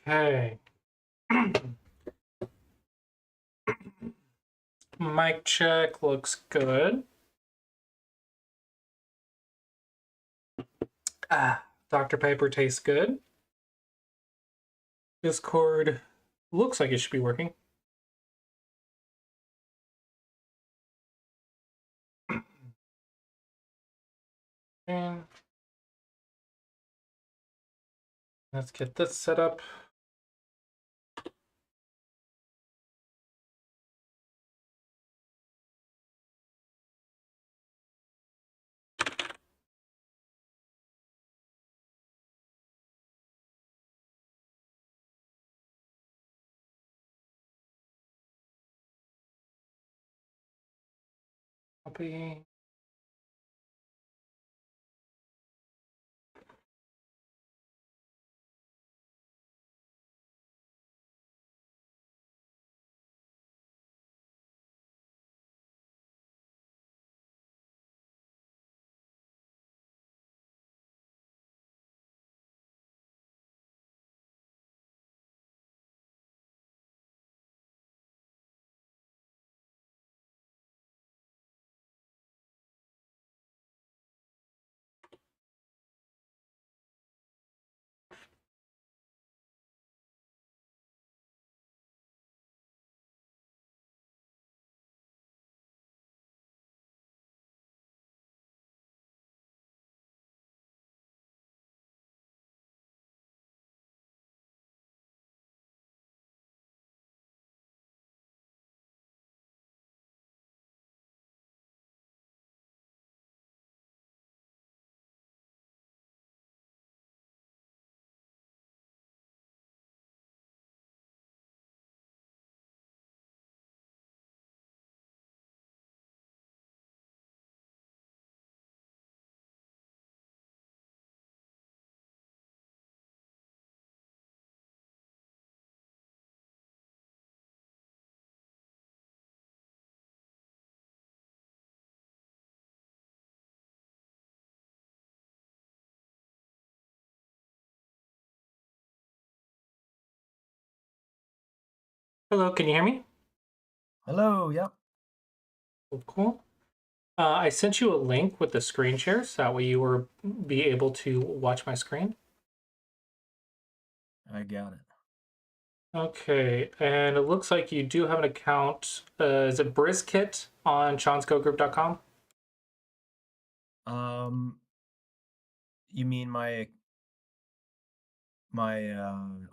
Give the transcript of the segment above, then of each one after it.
Okay. Mic check looks good. Dr. Pepper tastes good. Discord looks like it should be working. And let's get this set up. Copy. Hello, can you hear me? Hello, yep. Cool. I sent you a link with the screen share, so that way you will be able to watch my screen. I got it. Okay, and it looks like you do have an account. Is it Brisket on Sean'sGoGroup.com? You mean my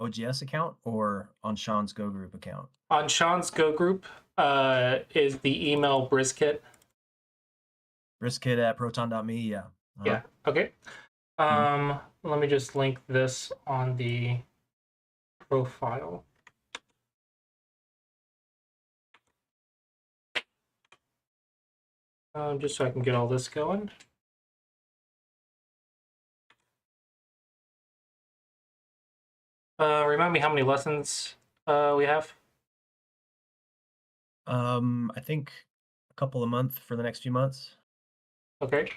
OGS account or on Sean's Go Group account? On Sean's Go Group is the email Brisket. Brisket at proton.me, yeah. Yeah, okay. Mhm. Let me just link this on the profile. Just so I can get all this going. Remind me how many lessons we have? I think a couple a month for the next few months. Okay.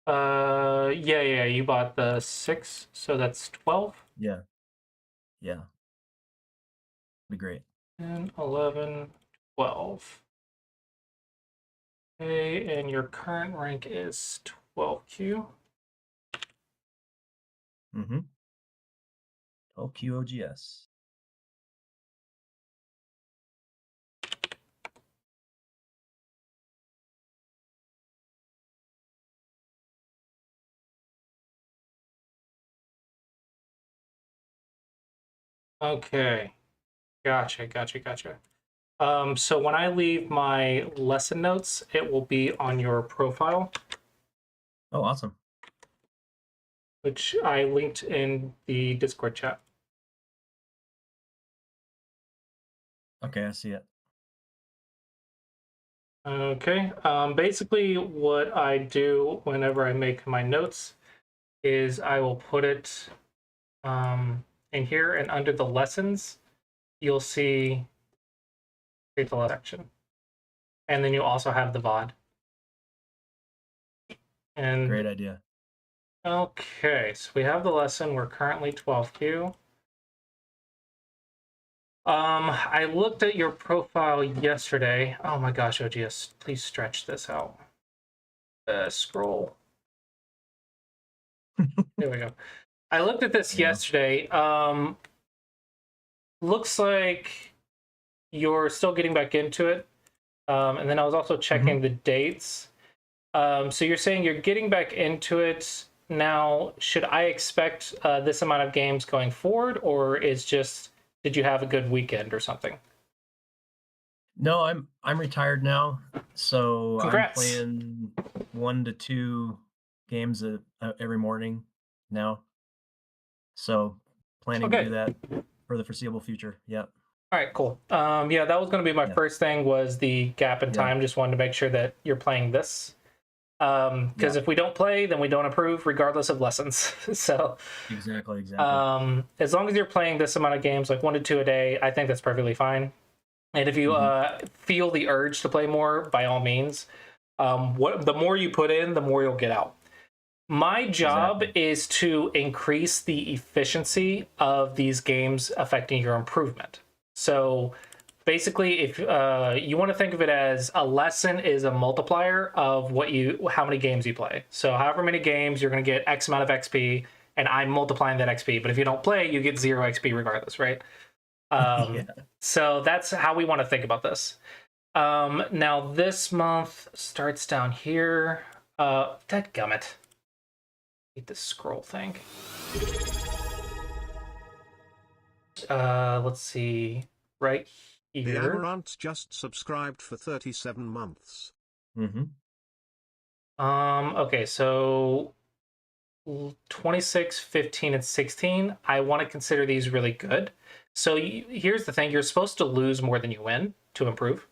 Yeah, you bought the 6, so that's 12. Yeah. Yeah. Be great. 10, 11, 12. Okay, and your current rank is 12Q. Mm-hmm. 12 QOGS. Okay, gotcha. So when I leave my lesson notes, it will be on your profile, Oh, awesome. which I linked in the Discord chat. Okay, I see it. Okay, basically what I do whenever I make my notes is I will put it in here, and under the lessons, you'll see the lesson section. And then you also have the VOD. And Great idea. okay, so we have the lesson. We're currently 12Q. I looked at your profile yesterday. Oh my gosh, OGS, please stretch this out. Scroll. There we go. I looked at this Yeah. yesterday. Looks like you're still getting back into it. And then I was also checking the dates. So you're saying you're getting back into it now. Should I expect this amount of games going forward, or is just did you have a good weekend or something? No, I'm retired now, so I'm Congrats. playing 1 to 2 games every morning now. So planning to do Okay. that for the foreseeable future. Yeah. All right, cool. Yeah, that was going to be my Yeah. first thing was the gap in Yeah. time. Just wanted to make sure that you're playing this. Because Yeah. if we don't play, then we don't approve, regardless of lessons. So, Exactly. as long as you're playing this amount of games, like 1 to 2 a day, I think that's perfectly fine. And if you feel the urge to play more, by all means, the more you put in, the more you'll get out. My job is to increase the efficiency of these games affecting your improvement. So basically, if you want to think of it as a lesson is a multiplier of how many games you play. So however many games, you're going to get X amount of XP, and I'm multiplying that XP. But if you don't play, you get 0 XP regardless, right? Yeah. So that's how we want to think about this. Now this month starts down here. Dadgummit. Hate this scroll thing. Let's see. Right The here. Amaranth just subscribed for 37 months. Okay, so 26, 15, and 16, I want to consider these really good. So here's the thing, you're supposed to lose more than you win to improve.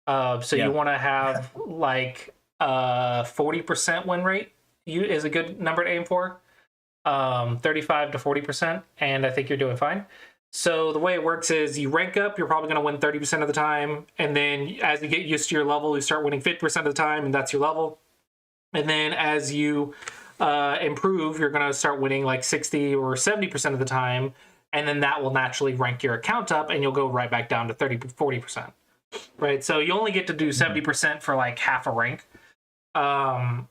So Yeah. you want to have like 40% win rate is a good number to aim for. 35 to 40%, and I think you're doing fine. So the way it works is you rank up, you're probably going to win 30% of the time, and then as you get used to your level, you start winning 50% of the time, and that's your level. And then as you improve, you're going to start winning like 60 or 70% of the time, and then that will naturally rank your account up, and you'll go right back down to 30, 40%. Right? So you only get to do 70% for like half a rank. And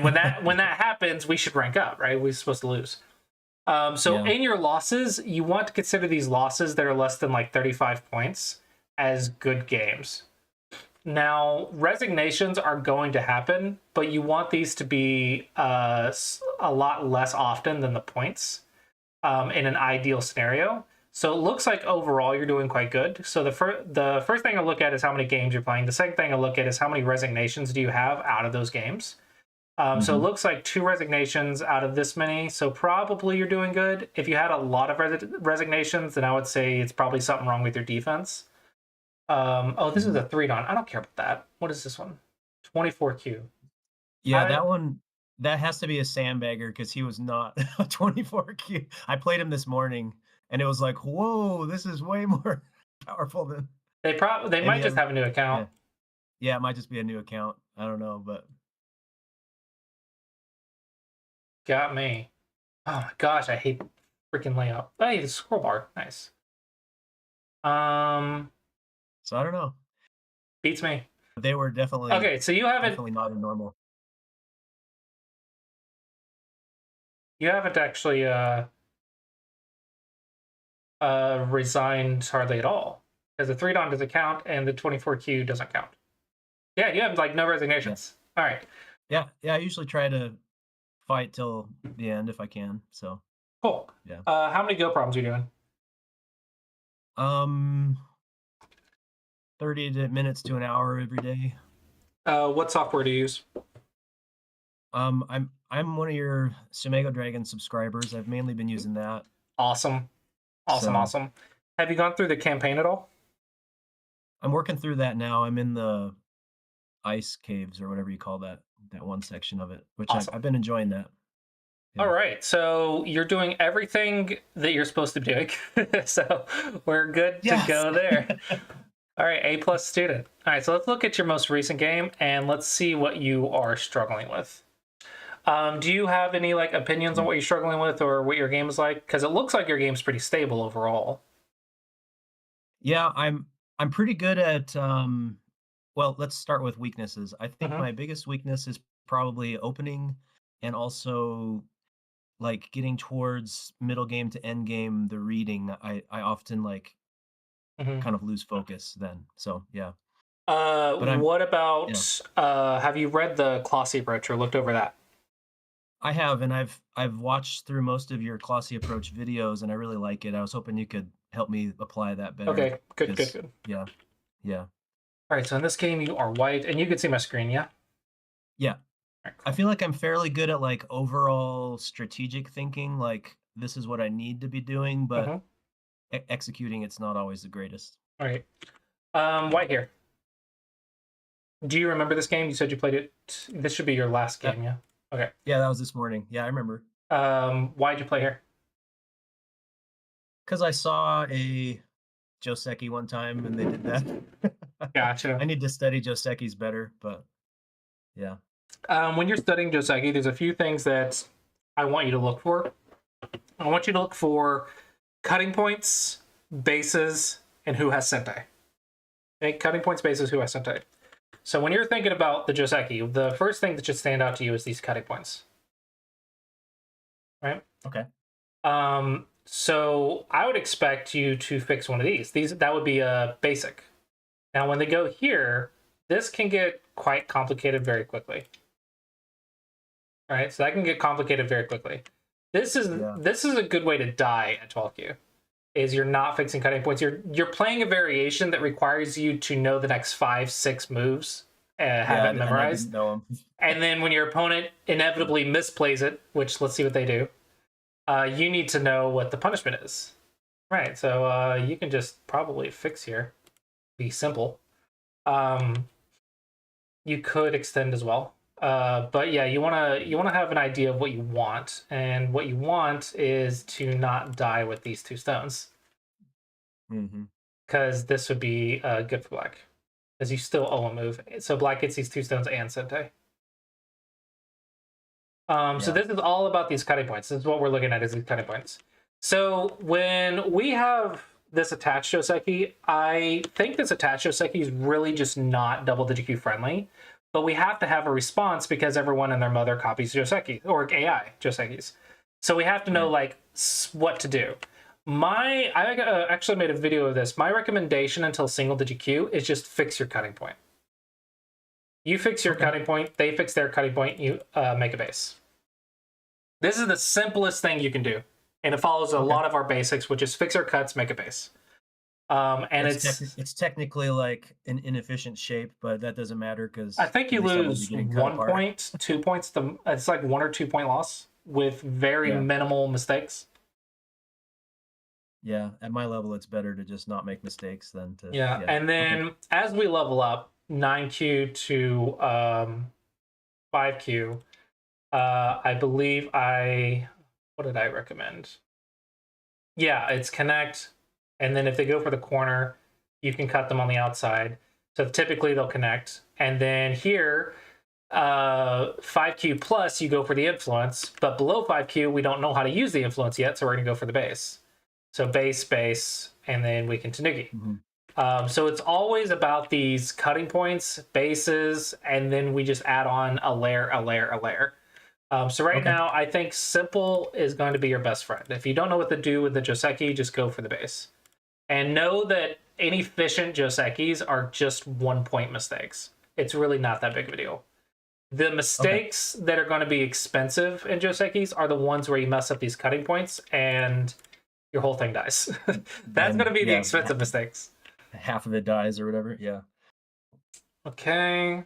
when that happens, we should rank up, right? We're supposed to lose. In your losses, you want to consider these losses that are less than like 35 points as good games. Now, resignations are going to happen, but you want these to be a lot less often than the points in an ideal scenario. So it looks like overall you're doing quite good. So the first thing I look at is how many games you're playing. The second thing I look at is how many resignations do you have out of those games. So it looks like 2 resignations out of this many. So probably you're doing good. If you had a lot of resignations, then I would say it's probably something wrong with your defense. This is a 3-don. I don't care about that. What is this one? 24Q. Yeah, that one, that has to be a sandbagger because he was not a 24Q. I played him this morning, and it was like, whoa, this is way more powerful than. They might just have a new account. Yeah, it might just be a new account. I don't know, but. Got me. Oh my gosh, I hate freaking layout. Hey, the scroll bar. Nice. So I don't know. Beats me. They were definitely okay. So you haven't not a normal. You haven't actually resigned hardly at all, because the 3-don doesn't count and the 24Q doesn't count. Yeah, you have like no resignations. Yeah. All right. Yeah, I usually try to fight till the end if I can. So cool. Yeah. How many go problems are you doing? 30 minutes to an hour every day. What software do you use? I'm one of your Sumego Dragon subscribers. I've mainly been using that. Awesome. Awesome. Have you gone through the campaign at all? I'm working through that now. I'm in the ice caves or whatever you call that one section of it, which awesome. I've been enjoying that. Yeah. All right, so you're doing everything that you're supposed to be doing. So we're good to go there. All right, A+ student. All right, so let's look at your most recent game and let's see what you are struggling with. Do you have any like opinions on what you're struggling with or what your game is like? Because it looks like your game's pretty stable overall. Yeah, I'm pretty good at well, let's start with weaknesses. I think Hmm. my biggest weakness is probably opening and also like getting towards middle game to end game, the reading. I often like Hmm. kind of lose focus then. So yeah. But I'm What yeah. about have you read the Klossy approach or looked over that? I have, and I've watched through most of your Classy approach videos and I really like it. I was hoping you could help me apply that better Okay, good, good, because good. yeah, yeah. All right, so in this game you are white, and you can see my screen, yeah? All Yeah. right, I cool. feel like I'm fairly good at like overall strategic thinking, like this is what I need to be doing, but Hmm. executing it's not always the greatest. All right. White here. Do you remember this game? You said you played it. This should be your last That game, yeah? Okay. yeah, that was this morning. Yeah, I remember. Why'd you play here? Because I saw a Joseki one time and they did that. I Gotcha. need to study Joseki's better, but yeah. When you're studying Joseki, there's a few things that I want you to look for. I want you to look for cutting points, bases, and who has Sentai. Okay, cutting points, bases, who has Sentai. So when you're thinking about the Joseki, the first thing that should stand out to you is these cutting points, right? Okay. So I would expect you to fix one of these. That would be a basic. Now, when they go here, this can get quite complicated very quickly. All right, so that can get complicated very quickly. Yeah. This is a good way to die at 12Q. Is you're not fixing cutting points. You're playing a variation that requires you to know the next 5, 6 moves, have Yeah, it and I didn't memorized, know him. and then when your opponent Yeah. inevitably misplays it, which let's see what they do, you need to know what the punishment is. Right, so you can just probably fix here. Be simple. Um, you could extend as well. But yeah, you wanna have an idea of what you want, and what you want is to not die with these 2 stones, Hmm. because this would be good for black, as you still owe a move. So black gets these 2 stones and Sentai. So Yeah. this is all about these cutting points. This is what we're looking at, is these cutting points. So when we have this attached Joseki, I think this attached Joseki is really just not double digit Q friendly. But we have to have a response because everyone and their mother copies Joseki or AI Josekis. So we have to know Right. like what to do. I actually made a video of this. My recommendation until single digit Q is just fix your cutting point. You fix your Okay. cutting point, they fix their cutting point, you make a base. This is the simplest thing you can do. And it follows a Okay. lot of our basics, which is fix our cuts, make a base. And It's technically like an inefficient shape, but that doesn't matter I because think at you least I won't be lose getting cut one apart. point, 2 points. It's like 1 or 2 point loss with very Yeah. minimal mistakes. Yeah. At my level, it's better to just not make mistakes than to, Yeah. yeah. And Okay. then as we level up 9Q to 5Q, I believe what did I recommend? Yeah, it's connect, and then if they go for the corner, you can cut them on the outside. So typically they'll connect, and then here, 5Q plus, you go for the influence, but below 5Q, we don't know how to use the influence yet, so we're gonna go for the base. So base, and then we can tanuki. Mhm. So it's always about these cutting points, bases, and then we just add on a layer, a layer, a layer. So right Okay. now, I think simple is going to be your best friend. If you don't know what to do with the Joseki, just go for the base. And know that inefficient Josekis are just 1 point mistakes. It's really not that big of a deal. The Okay. mistakes that are going to be expensive in Josekis are the ones where you mess up these cutting points and your whole thing dies. That's going to Then, be the yeah, expensive mistakes. half of it dies or whatever. Yeah. Okay.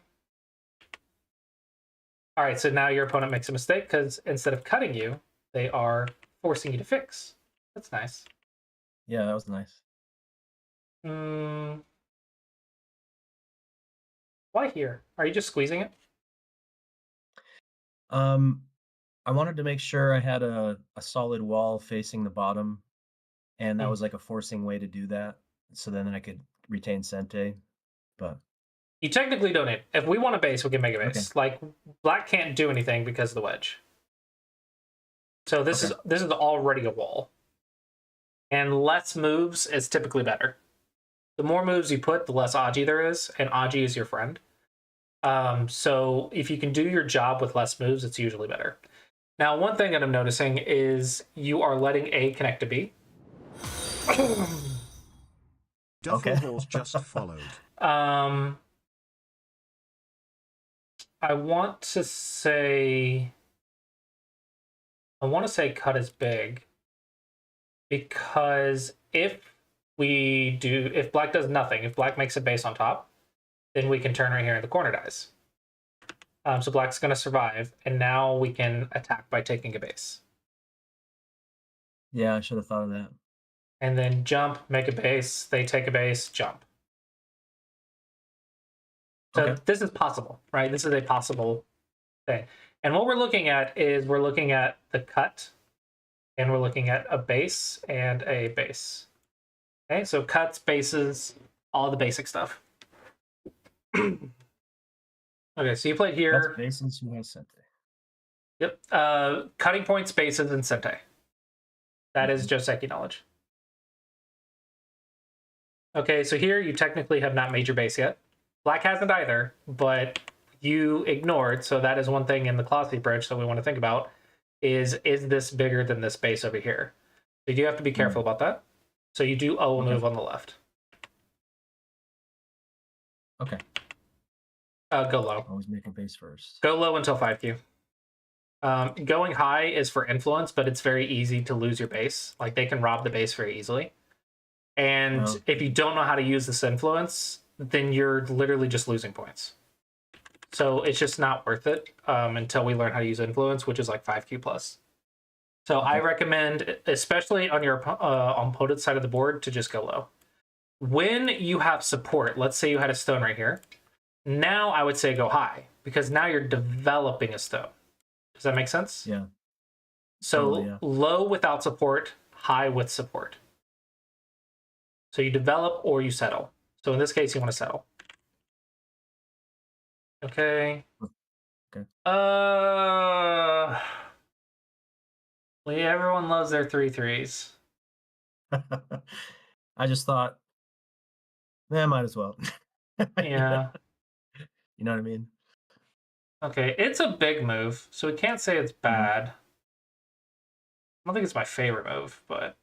All right, so now your opponent makes a mistake because instead of cutting you, they are forcing you to fix. That's nice. Yeah, that was nice. Mm, why here? Are you just squeezing it? Um, I wanted to make sure I had a solid wall facing the bottom, and that Hmm. was like a forcing way to do that, so then I could retain Sente. But You technically don't need. If we want a base, we can make a okay, base. Like black can't do anything because of the wedge. So okay, this is already a wall. And less moves is typically better. The more moves you put, the less Aji there is, and Aji is your friend. So if you can do your job with less moves, it's usually better. Now, one thing that I'm noticing is you are letting A connect to B. Dufflehalls just followed. I want to say cut is big, because if black does nothing, if black makes a base on top, then we can turn right here and the corner dies. So black's going to survive, and now we can attack by taking a base. Yeah, I should have thought of that. And then jump, make a base, they take a base, jump. So Okay. this is possible, right? This is a possible thing. And what we're looking at is we're looking at the cut, and we're looking at a base and a base. Okay, so cuts, bases, all the basic stuff. Okay, so you played here. That's bases who has Sente. Yep. Cutting points, bases, and Sente. That is Joseki knowledge. Okay, so here you technically have not made your base yet. Black hasn't either, but you ignored, so that is one thing in the Classy bridge that we want to think about, is this bigger than this base over here? So you do have to be careful about that. So you do owe a move on the left. Okay. Go low. Always make a base first. Go low until 5Q. Going high is for influence, but it's very easy to lose your base. Like, they can rob the base very easily. And if you don't know how to use this influence, then you're literally just losing points. So it's just not worth it until we learn how to use influence, which is like 5Q plus. So I recommend, especially on your opponent's side of the board, to just go low. When you have support, let's say you had a stone right here. Now I would say go high, because now you're developing a stone. Does that make sense? Yeah. So Totally, yeah. Low without support, high with support. So you develop or you settle. So in this case, you want to settle. Okay. Okay. Well, yeah, everyone loves their 3/3s. I just thought, might as well. Yeah. You know what I mean? Okay, it's a big move, so we can't say it's bad. I don't think it's my favorite move, but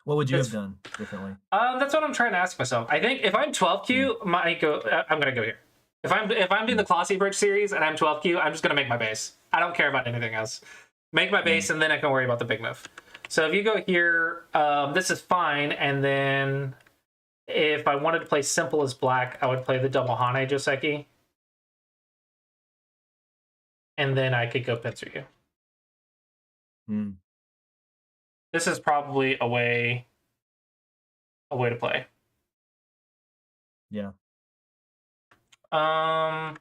What would you have done differently? That's what I'm trying to ask myself. I think if I'm 12Q, I'm gonna go here. If I'm doing the Classy Bridge series and I'm 12Q, I'm just gonna make my base. I don't care about anything else. Make my base, and then I can worry about the big move. So if you go here, this is fine, and then if I wanted to play simple as black, I would play the double Hane Joseki. And then I could go Pincer you. This is probably a way to play. Yeah. Like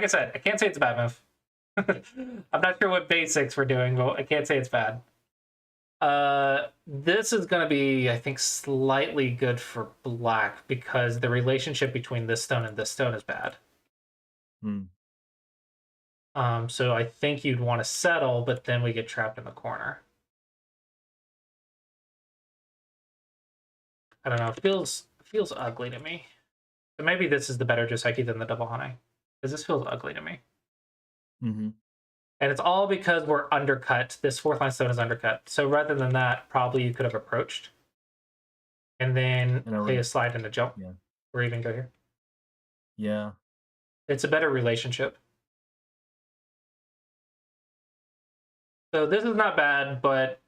I said, I can't say it's a bad move. I'm not sure what basics we're doing, but I can't say it's bad. This is going to be, I think, slightly good for black, because the relationship between this stone and this stone is bad. So I think you'd want to settle, but then we get trapped in the corner. I don't know. It feels ugly to me. So maybe this is the better Joseki than the double Hane, because this feels ugly to me. And it's all because we're undercut. This fourth line stone is undercut. So rather than that, probably you could have approached and then play a slide and a jump. Yeah. Or even go here. Yeah. It's a better relationship. So this is not bad, but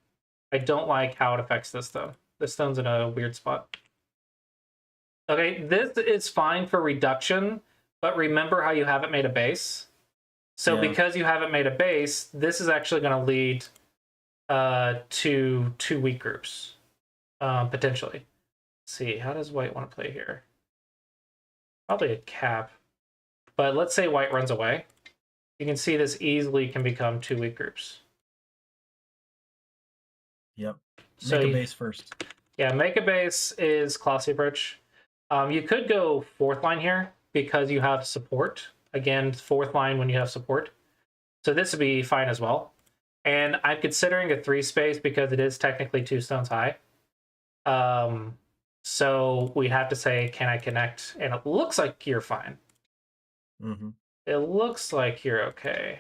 I don't like how it affects this stone. This stone's in a weird spot. Okay, this is fine for reduction, but remember how you haven't made a base. So because you haven't made a base, this is actually going to lead to 2 weak groups, potentially. Let's see, how does white want to play here? Probably a cap. But let's say white runs away. You can see this easily can become 2 weak groups. Yep. So Make a base first. Yeah, make a base is Classy Approach. You could go 4th line here because you have support. Again, 4th line when you have support. So this would be fine as well. And I'm considering a 3 space because it is technically 2 stones high. So we have to say, can I connect? And it looks like you're fine. Mm-hmm. It looks like you're okay.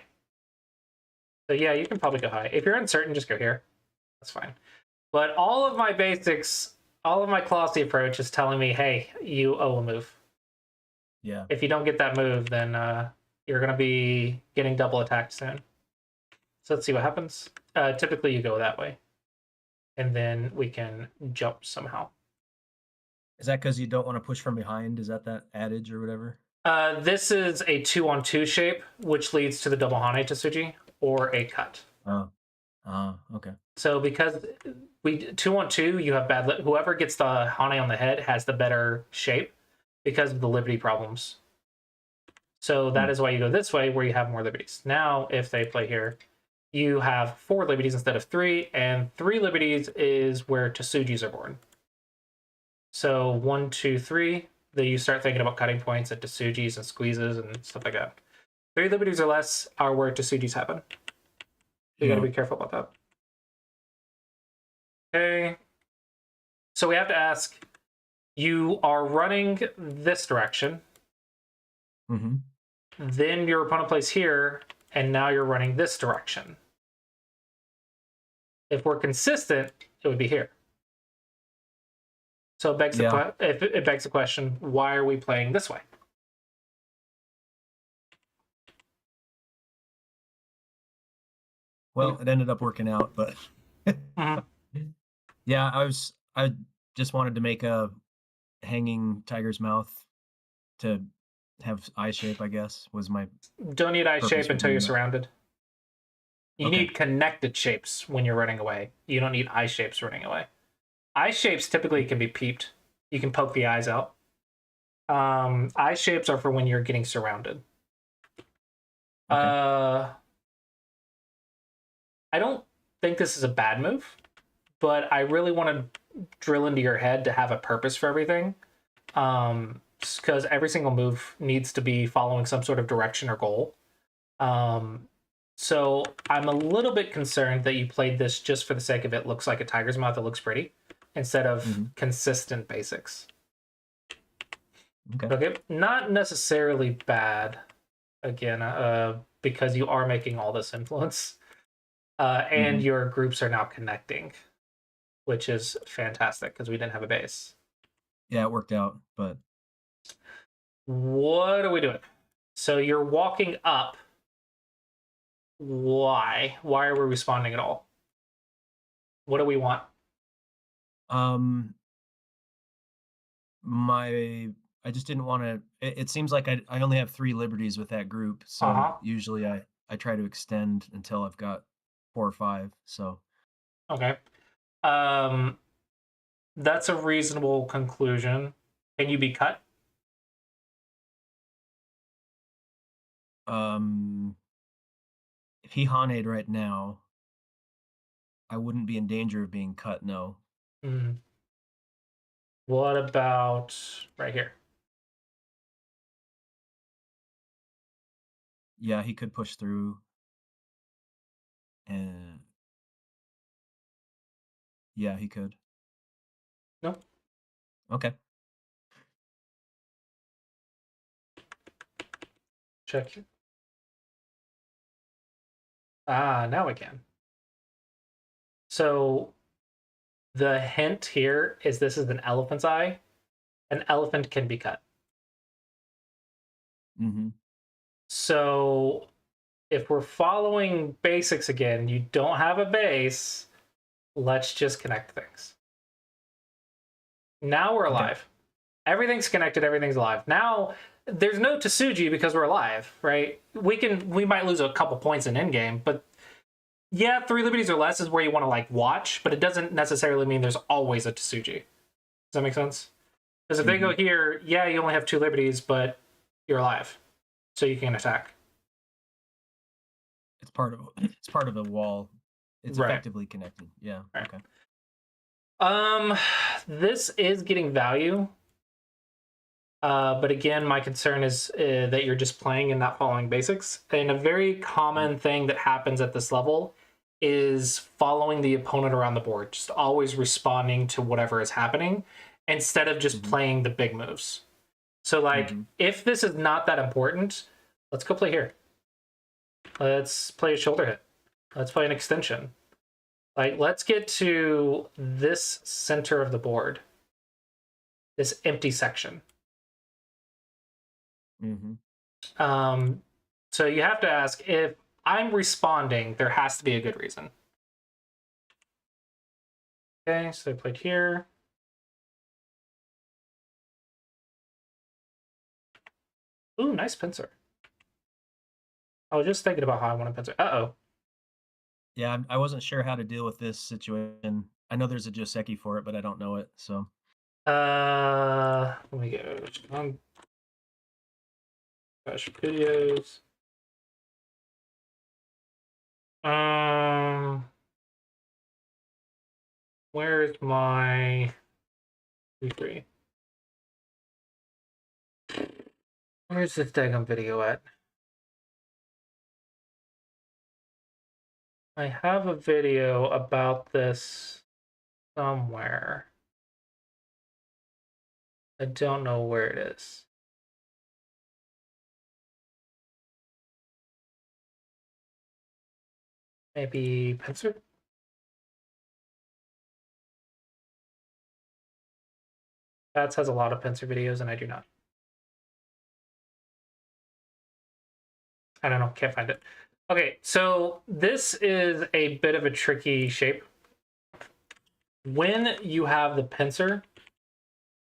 So yeah, you can probably go high. If you're uncertain, just go here. That's fine. But all of my basics, all of my Colossi approach is telling me, hey, you owe a move. Yeah. If you don't get that move, then you're going to be getting double attacked soon. So let's see what happens. Typically, you go that way. And then we can jump somehow. Is that because you don't want to push from behind? Is that adage or whatever? This is a 2-on-2 shape, which leads to the double Hane Tsuji or a cut. Oh. Okay. So because we 2-on-2, you have bad. Whoever gets the Hane on the head has the better shape because of the liberty problems. So that is why you go this way, where you have more liberties. Now, if they play here, you have 4 liberties instead of 3, and 3 liberties is where Tsujis are born. So 1, 2, 3. Then you start thinking about cutting points at Tsujis and squeezes and stuff like that. 3 liberties or less are where Tsujis happen. You got to be careful about that. Okay. So we have to ask, you are running this direction. Mm-hmm. Then your opponent plays here, and now you're running this direction. If we're consistent, it would be here. So it begs it begs the question, why are we playing this way? Well, it ended up working out, but Mhm. yeah, I just wanted to make a hanging tiger's mouth to have eye shape, I guess, was my Don't need eye purpose shape for until doing you're that. surrounded. You Okay. need connected shapes when you're running away. You don't need eye shapes running away. Eye shapes typically can be peeped. You can poke the eyes out. Eye shapes are for when you're getting surrounded. Okay. I don't think this is a bad move, but I really want to drill into your head to have a purpose for everything. Because every single move needs to be following some sort of direction or goal. So I'm a little bit concerned that you played this just for the sake of it looks like a tiger's mouth that looks pretty, instead of consistent basics. Okay, not necessarily bad, again, because you are making all this influence. And your groups are now connecting, which is fantastic because we didn't have a base. Yeah, it worked out, but What are we doing? So you're walking up. Why? Why are we responding at all? What do we want? I just didn't want to. It seems like I only have 3 liberties with that group, so usually I try to extend until I've got 4 or 5. So Okay. That's a reasonable conclusion. Can you be cut? if he Haned right now, I wouldn't be in danger of being cut. No. What about right here? Yeah, he could push through. And yeah, he could. No. Okay. Check. Now we can. So the hint here is this is an elephant's eye. An elephant can be cut. So if we're following basics again, you don't have a base, let's just connect things. Now we're alive. Everything's connected, everything's alive. Now there's no Tsuji because we're alive, right? We might lose a couple points in endgame, but yeah, 3 liberties or less is where you want to like watch, but it doesn't necessarily mean there's always a Tsuji. Does that make sense? Because if they go here, yeah, you only have 2 liberties, but you're alive, so you can attack. It's part of the wall. It's effectively connected. Yeah. Right. Okay. This is getting value. But again, my concern is that you're just playing and not following basics. And a very common thing that happens at this level is following the opponent around the board, just always responding to whatever is happening instead of just playing the big moves. So, like, if this is not that important, let's go play here. Let's play a shoulder hit. Let's play an extension. Like, let's get to this center of the board, this empty section. So you have to ask, if I'm responding, there has to be a good reason. Okay, so I played here. Ooh, nice pincer. I was just thinking about how I want to pincer. Uh-oh. Yeah, I wasn't sure how to deal with this situation. I know there's a Joseki for it, but I don't know it, so. Let me go. Gosh, videos. Where's my 3-3? Where's this daggum video at? I have a video about this somewhere. I don't know where it is. Maybe pincer? Bats has a lot of pincer videos and I do not. I don't know, can't find it. Okay, so this is a bit of a tricky shape. When you have the pincer,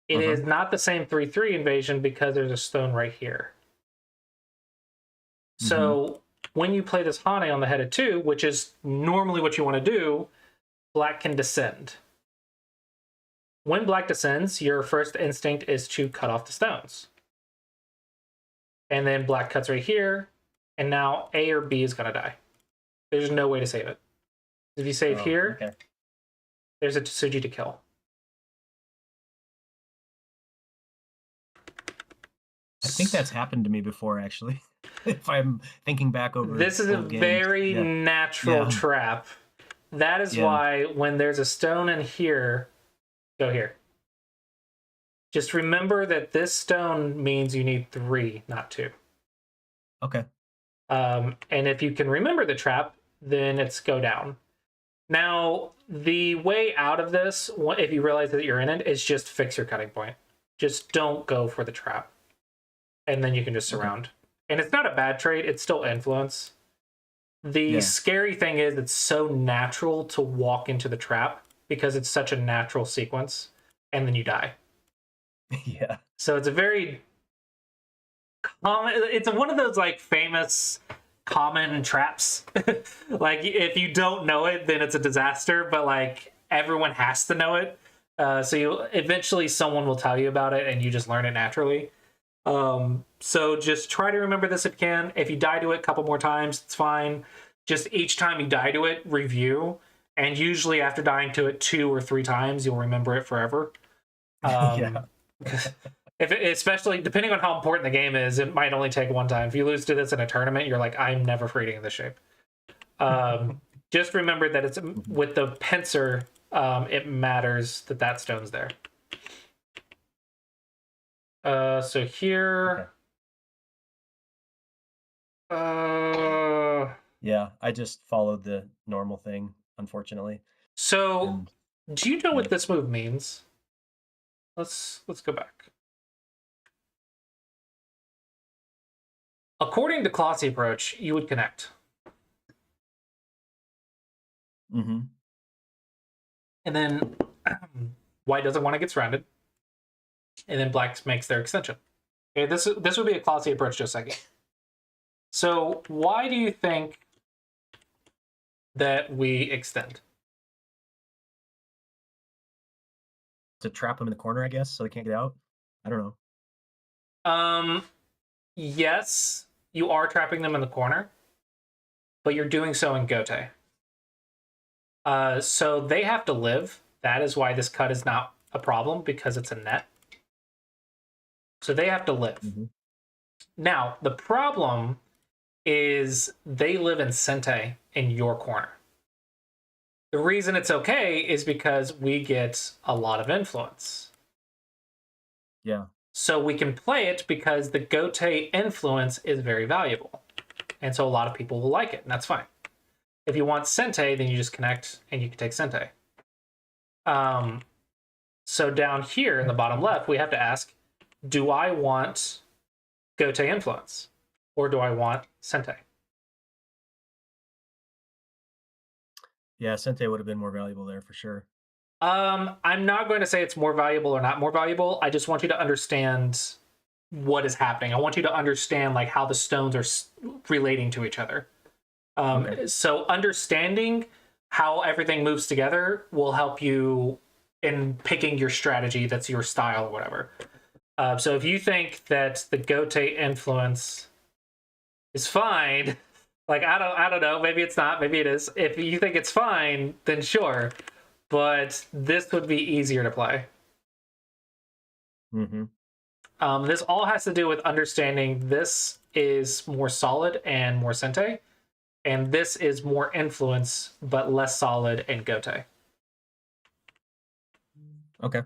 it is not the same 3-3 invasion because there's a stone right here. So when you play this Hane on the head of 2, which is normally what you want to do, black can descend. When black descends, your first instinct is to cut off the stones. And then black cuts right here, and now A or B is going to die. There's no way to save it. If you save here, there's a Tsuji to kill. I think that's happened to me before, actually. If I'm thinking back over this is a very natural trap. That is why when there's a stone in here, go here. Just remember that this stone means you need 3, not 2. Okay. And if you can remember the trap, then it's go down. Now, the way out of this, if you realize that you're in it, is just fix your cutting point. Just don't go for the trap. And then you can just surround. And it's not a bad trade, it's still influence. The scary thing is it's so natural to walk into the trap because it's such a natural sequence, and then you die. Yeah. So it's a very common, it's one of those like famous common traps. Like if you don't know it, then it's a disaster, but like everyone has to know it. So eventually someone will tell you about it and you just learn it naturally. So just try to remember this if you can. If you die to it a couple more times, it's fine. Just each time you die to it, review. And usually after dying to it 2 or 3 times, you'll remember it forever. Especially depending on how important the game is, it might only take 1 time. If you lose to this in a tournament, you're like, I'm never reading this shape. Just remember that it's with the pincer, it matters that that stone's there. So here. Yeah, I just followed the normal thing, unfortunately. So, do you know what this move means? Let's go back. According to Classy approach, you would connect. And then white doesn't want to get surrounded. And then black makes their extension. Okay, this would be a Classy approach just a second. So why do you think that we extend? To trap them in the corner, I guess, so they can't get out? I don't know. Yes, you are trapping them in the corner, but you're doing so in Gote. So they have to live. That is why this cut is not a problem, because it's a net. So they have to live. Now, the problem is they live in Sente in your corner. The reason it's okay is because we get a lot of influence. Yeah. So we can play it because the Gote influence is very valuable. And so a lot of people will like it, and that's fine. If you want Sente, then you just connect and you can take Sente. So down here in the bottom left, we have to ask, do I want Gote influence? Or do I want Sente? Yeah, Sente would have been more valuable there for sure. I'm not going to say it's more valuable or not more valuable. I just want you to understand what is happening. I want you to understand like how the stones are relating to each other. Okay. So understanding how everything moves together will help you in picking your strategy that's your style or whatever. So if you think that the Gote influence is fine, like I don't know, maybe it's not, maybe it is. If you think it's fine, then sure. But this would be easier to play. Mm-hmm. This all has to do with understanding this is more solid and more Sente, and this is more influence but less solid and Gote. Okay.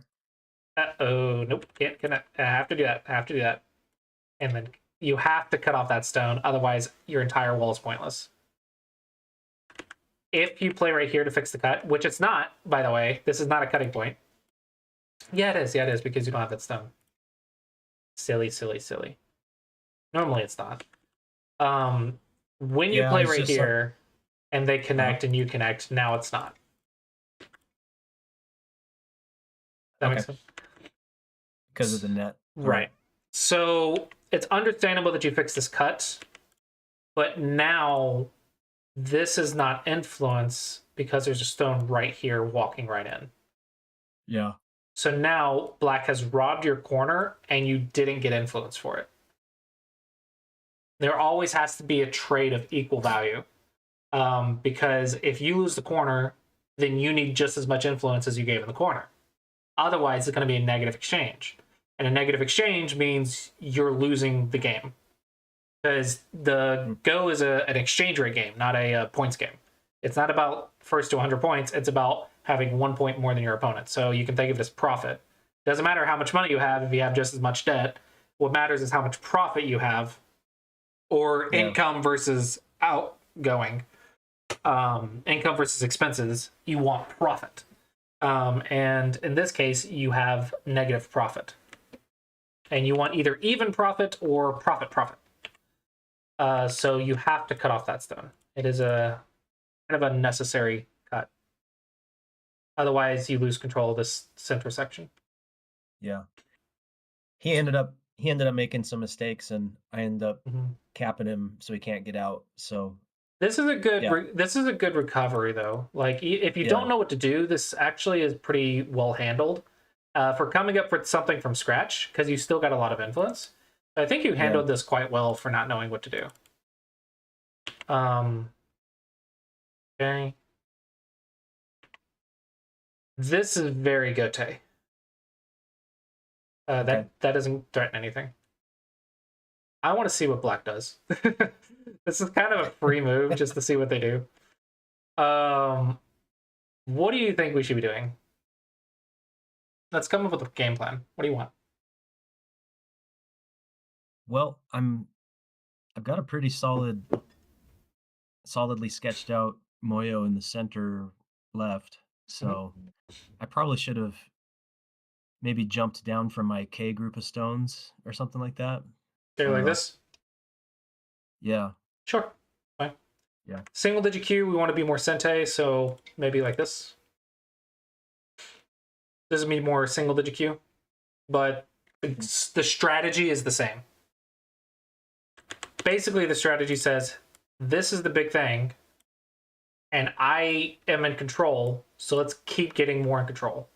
Oh, nope, can't connect. I have to do that. I have to do that. And then you have to cut off that stone, otherwise your entire wall is pointless. If you play right here to fix the cut, which it's not, by the way, this is not a cutting point. Yeah, it is. Yeah, it is, because you don't have that stone. Silly, silly, silly. Normally it's not. When you Yeah, play it's right just here and they connect Uh-huh. and you connect, now it's not. That makes sense? Because of the net. Right. So it's understandable that you fix this cut, but now this is not influence because there's a stone right here walking right in. Yeah. So now black has robbed your corner and you didn't get influence for it. There always has to be a trade of equal value. Because if you lose the corner, then you need just as much influence as you gave in the corner. Otherwise, it's going to be a negative exchange. And a negative exchange means you're losing the game. Because the Go is an exchange rate game, not a points game. It's not about first to 100 points. It's about having 1 point more than your opponent. So you can think of it as profit. Doesn't matter how much money you have if you have just as much debt. What matters is how much profit you have, or income versus outgoing. Income versus expenses. You want profit. And in this case, you have negative profit. And you want either even profit or profit. So you have to cut off that stone. It is a kind of a necessary cut. Otherwise, you lose control of this center section. Yeah. He ended up making some mistakes, and I ended up capping him so he can't get out. So this is a good this is a good recovery though. Like if you don't know what to do, this actually is pretty well handled for coming up with something from scratch, because you still got a lot of influence. I think you handled this quite well for not knowing what to do. Okay. This is very Gote. That doesn't threaten anything. I want to see what black does. This is kind of a free move just to see what they do. What do you think we should be doing? Let's come up with a game plan. What do you want? Well, I've got a pretty solidly sketched out Moyo in the center left. So I probably should have maybe jumped down from my K group of stones or something like that. Okay, like this? Yeah. Sure. Fine. Yeah. Single digit Q, we want to be more Sente, so maybe like this. This is me more single digit Q, but the strategy is the same. Basically, the strategy says, this is the big thing, and I am in control, so let's keep getting more in control.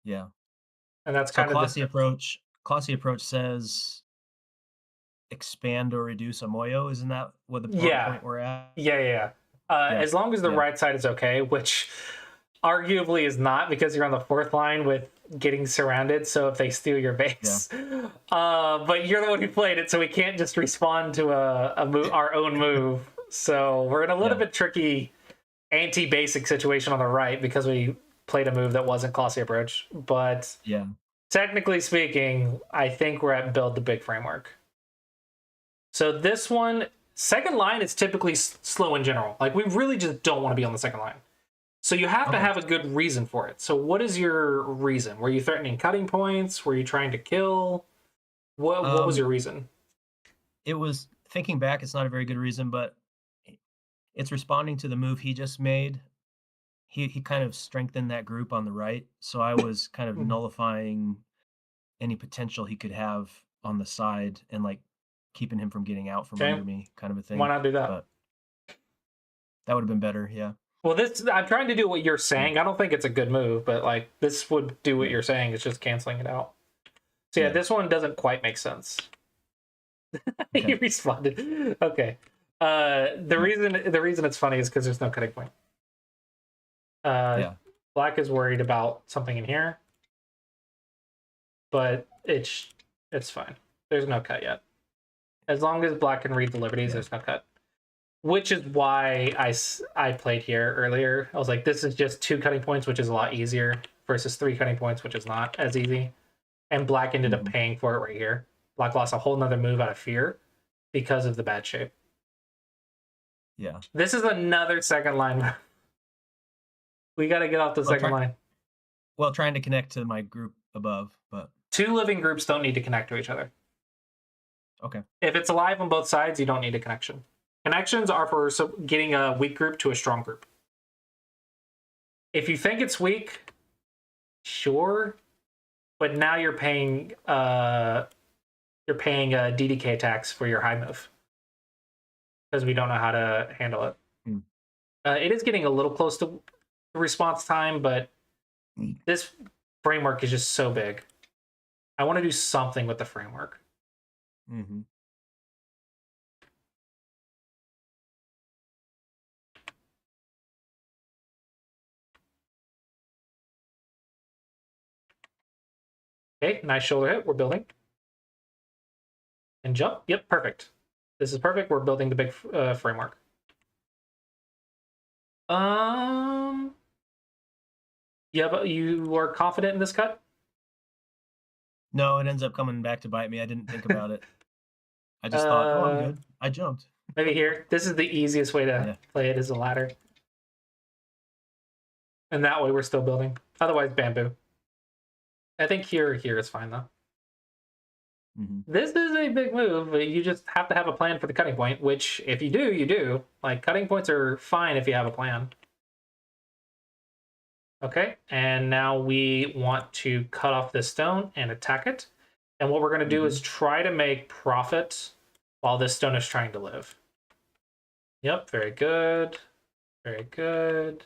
Yeah. And that's So kind of classy approach. Classy approach says expand or reduce a Moyo. Isn't that what the point we're at? Yeah. As long as the right side is okay, which arguably is not, because you're on the fourth line with getting surrounded, so if they steal your base. But you're the one who played it, so we can't just respond to our own move. So we're in a little bit tricky anti-basic situation on the right because we played a move that wasn't Colossi Approach. But Yeah. technically speaking, I think we're at build the big framework. So this one, second line is typically slow in general. Like, we really just don't want to be on the second line. So you have to have a good reason for it. So what is your reason? Were you threatening cutting points? Were you trying to kill? What was your reason? It was, thinking back, it's not a very good reason, but it's responding to the move he just made. He kind of strengthened that group on the right, so I was kind of nullifying any potential he could have on the side and, like, keeping him from getting out from under me, kind of a thing. Why not do that? But that would have been better, yeah. Well, this, I'm trying to do what you're saying. I don't think it's a good move, but like this would do what you're saying. It's just canceling it out. So yeah, this one doesn't quite make sense. Okay. He responded. Okay. The reason it's funny is because there's no cutting point. Yeah. Black is worried about something in here, but it's fine. There's no cut yet. As long as Black can read the liberties, there's no cut. Which is why I played here earlier. I was like, this is just 2 cutting points, which is a lot easier, versus 3 cutting points, which is not as easy. And Black ended up paying for it right here. Black lost a whole nother move out of fear because of the bad shape. Yeah. This is another second line. We got to get off the second line. Well, trying to connect to my group above, but 2 living groups don't need to connect to each other. okay. If it's alive on both sides, you don't need a connection. Connections are for getting a weak group to a strong group. If you think it's weak, sure, but now you're paying DDK attacks for your high move because we don't know how to handle it. It is getting a little close to response time, but this framework is just so big. I want to do something with the framework. Mm-hmm. Okay, nice shoulder hit. We're building. And jump. Yep, perfect. This is perfect. We're building the big framework. Yeah, but you are confident in this cut? No, it ends up coming back to bite me. I didn't think about it. I just thought, oh, I'm good. I jumped. Maybe here. This is the easiest way to play it, is a ladder. And that way we're still building. Otherwise, bamboo. I think here is fine, though. This is a big move, but you just have to have a plan for the cutting point, which, if you do, you do. Like, cutting points are fine if you have a plan. Okay, and now we want to cut off this stone and attack it. And what we're going to do is try to make profit while this stone is trying to live. Yep, very good. Very good.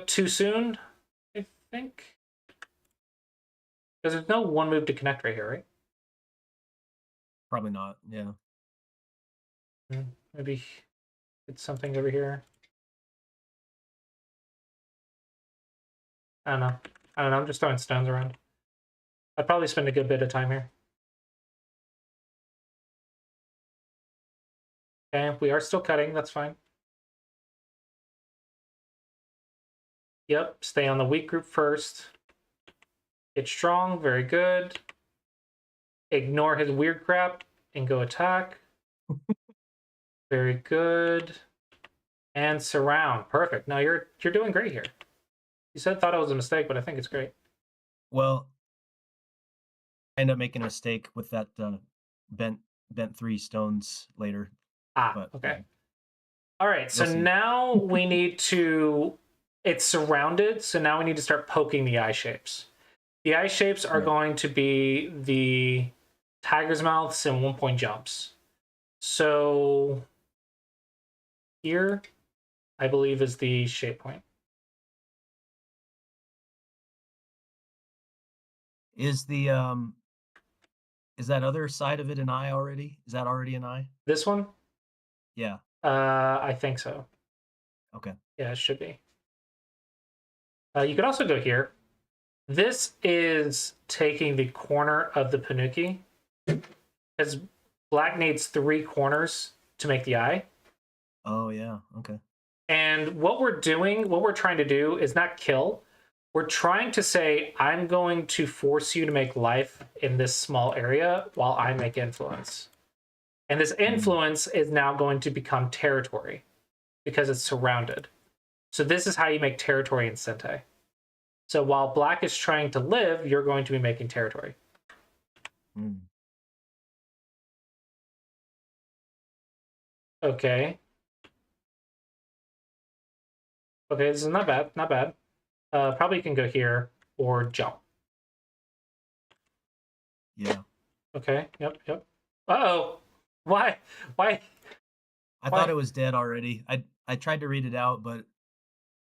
Too soon, I think. Because there's no one move to connect right here, right? Probably not, yeah. Maybe it's something over here. I don't know. I'm just throwing stones around. I'd probably spend a good bit of time here. Okay, we are still cutting. That's fine. Yep, stay on the weak group first. Get strong. Very good. Ignore his weird crap and go attack. Very good. And surround. Perfect. No, you're doing great here. You thought it was a mistake, but I think it's great. Well, I end up making a mistake with that bent 3 stones later. But, okay. All right, so now we need to... It's surrounded, so now we need to start poking the eye shapes. The eye shapes are going to be the tiger's mouths and 1-point jumps. So here, I believe, is the shape point. Is the is that other side of it an eye already? Is that already an eye? This one? Yeah. I think so. Okay. Yeah, it should be. You could also go here. This is taking the corner of the Panuki, because Black needs 3 corners to make the eye. Oh yeah. Okay. And what we're trying to do is not kill. We're trying to say, I'm going to force you to make life in this small area while I make influence. And this influence is now going to become territory because it's surrounded. So this is how you make territory in Sente. So while black is trying to live, you're going to be making territory. Mm. Okay. Okay, this is not bad. Not bad. Probably can go here or jump. Yeah. Okay. Yep. Yep. Uh-oh. Why? Why? I Why? thought it was dead already. I tried to read it out, but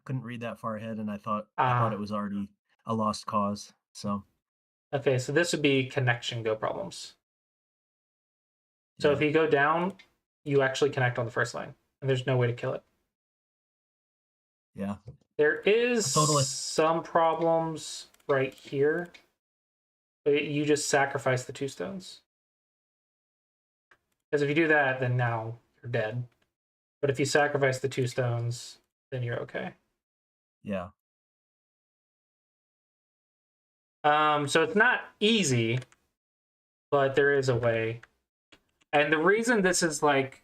couldn't read that far ahead, and I thought it was already a lost cause. So Okay, so this would be connection go problems. So yeah. if you go down, you actually connect on the first line, and there's no way to kill it. Yeah. There is Totally. some problems right here, but you just sacrifice the 2 stones. Because if you do that, then now you're dead. But if you sacrifice the 2 stones, then you're okay. Yeah. So it's not easy, but there is a way. And the reason this is like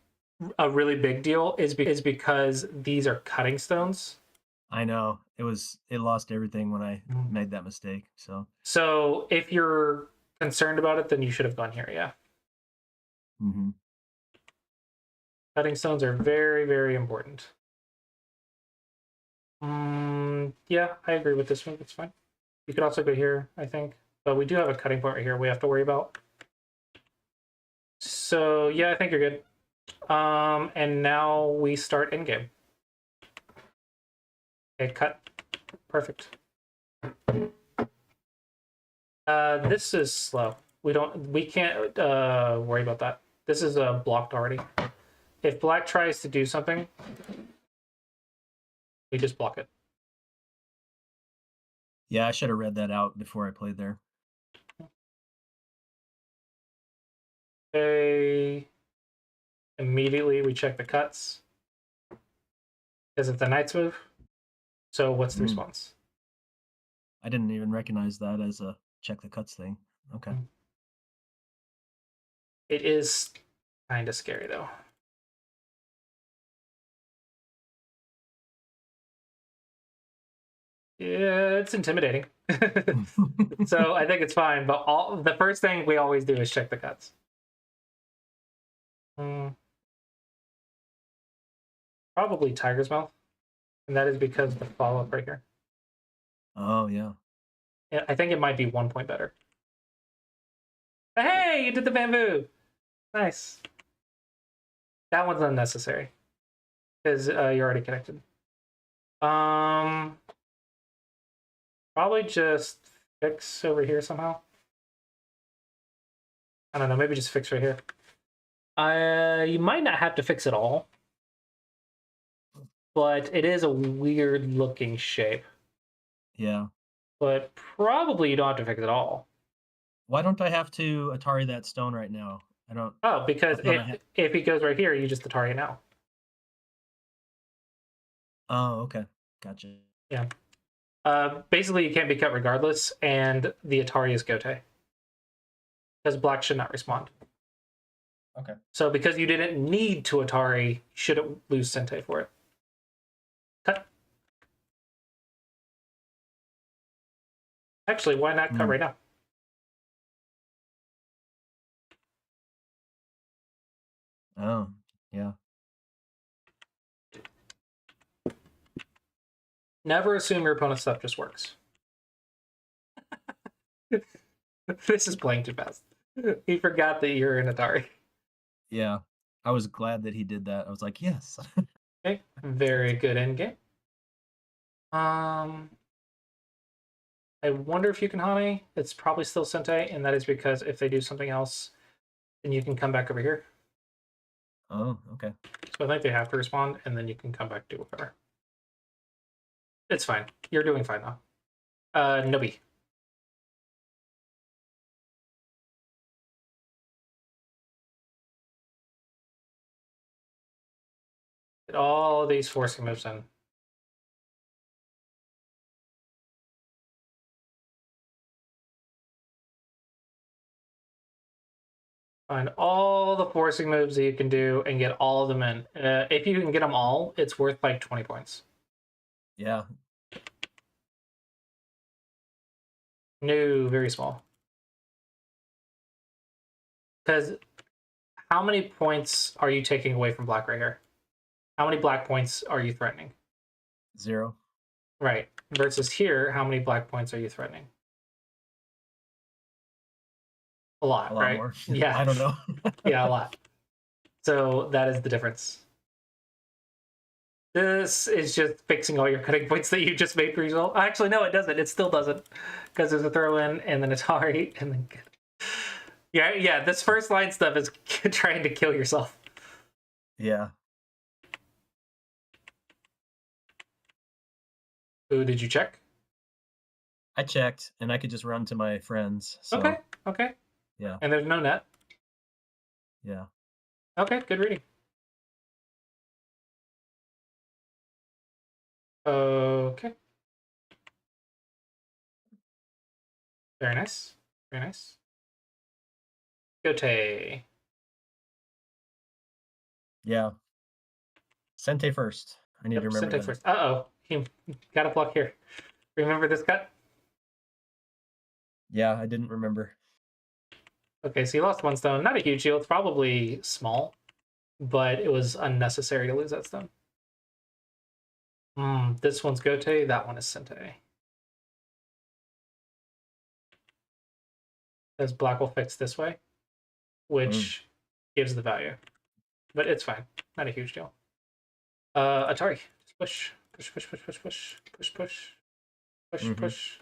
a really big deal is because these are cutting stones. I know. It lost everything when I Mm. made that mistake. So So if you're concerned about it, then you should have gone here. Yeah. mhm. Cutting stones are very, very important. Yeah, I agree with this one. That's fine. You could also go here, I think. But we do have a cutting point right here we have to worry about. So yeah, I think you're good. And now we start in game. Okay, cut. Perfect. This is slow. We can't worry about that. This is blocked already. If black tries to do something, we just block it. Yeah, I should have read that out before I played there. Okay. Immediately we check the cuts. Because if the knights move, so what's the Mm. response? I didn't even recognize that as a check the cuts thing. Okay. It is kind of scary though. Yeah, it's intimidating. So I think it's fine, but the first thing we always do is check the cuts. Probably Tiger's Mouth, and that is because the follow-up right here. Oh yeah. Yeah, I think it might be 1 point better. Hey, you did the bamboo! Nice. That one's unnecessary because you're already connected. Probably just fix over here somehow. I don't know, maybe just fix right here. You might not have to fix it all, but it is a weird looking shape. Yeah. But probably you don't have to fix it all. Why don't I have to Atari that stone right now? I don't. Oh, because I thought I had. if he goes right here, you just Atari it now. Oh, okay. Gotcha. Yeah. Basically, you can't be cut regardless, and the Atari is Gote. Because black should not respond. Okay. So because you didn't need to Atari, you shouldn't lose Sente for it. Cut. Actually, why not cut right now? Oh, yeah. Never assume your opponent's stuff just works. This is playing too fast. He forgot that you're in Atari. Yeah. I was glad that he did that. I was like, yes. Okay, very good endgame. I wonder if you can Hane. It's probably still Sente, and that is because if they do something else, then you can come back over here. Oh, okay. So I think they have to respond, and then you can come back to whatever. It's fine. You're doing fine now. Nobi. Get all these forcing moves in. Find all the forcing moves that you can do and get all of them in. If you can get them all, it's worth like 20 points. Yeah. No, very small. Because how many points are you taking away from black right here? How many black points are you threatening? 0. Right. Versus here, how many black points are you threatening? A lot, A lot right? more. Yeah. I don't know. Yeah, a lot. So that is the difference. This is just fixing all your cutting points that you just made for yourself. Actually, no, it doesn't. It still doesn't. Because there's a throw in and then Atari and then... Yeah, this first line stuff is trying to kill yourself. Yeah. Ooh, did you check? I checked, and I could just run to my friends. So, Okay. Yeah. And there's no net. Yeah. Okay, good reading. Okay. Very nice. Very nice. Gote. Yeah. Sente first. I need to remember Sente that. first. Uh-oh. He got a block here. Remember this cut? Yeah, I didn't remember. Okay, so you lost one stone. Not a huge deal. It's probably small, but it was unnecessary to lose that stone. This one's Gote. That one is Sente. Because black will fix this way, which gives the value. But it's fine. Not a huge deal. Atari. Just push. Push.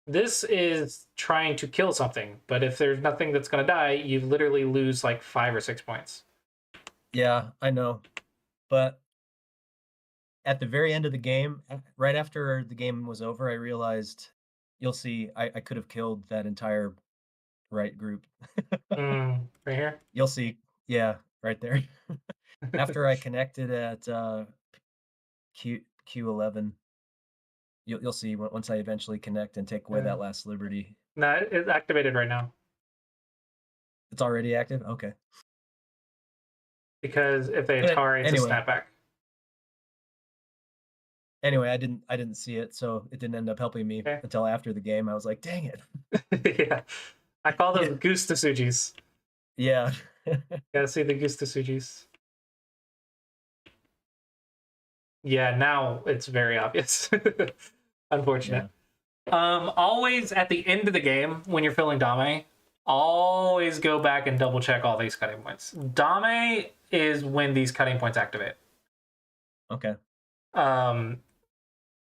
This is trying to kill something, but if there's nothing that's going to die, you literally lose like 5 or 6 points. Yeah, I know. But at the very end of the game, right after the game was over, I realized, you'll see, I could have killed that entire right group. Right here? You'll see. Yeah, right there. After I connected at Q11, you'll see once I eventually connect and take away that last liberty. No, it's activated right now. It's already active? Okay. Because if they Atari, it's anyway. a snapback. Anyway, I didn't see it, so it didn't end up helping me until after the game. I was like, dang it. Yeah. I call those goose Tsujis. Yeah. Gotta see the goose Tsujis. Yeah, now it's very obvious. Unfortunate. Yeah. Always at the end of the game, when you're filling Dame, always go back and double check all these cutting points. Dame is when these cutting points activate. Okay.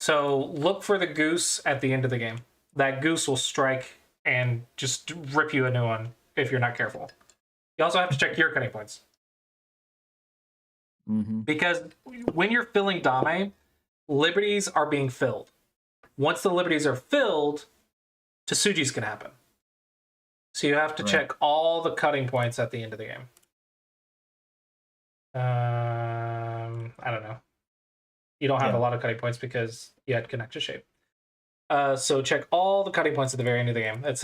So look for the goose at the end of the game. That goose will strike and just rip you a new one if you're not careful. You also have to check your cutting points. Because when you're filling Dame, liberties are being filled. Once the liberties are filled, Tsujis can happen. So you have to check all the cutting points at the end of the game. I don't know. You don't have a lot of cutting points because you had connect to shape. So check all the cutting points at the very end of the game. It's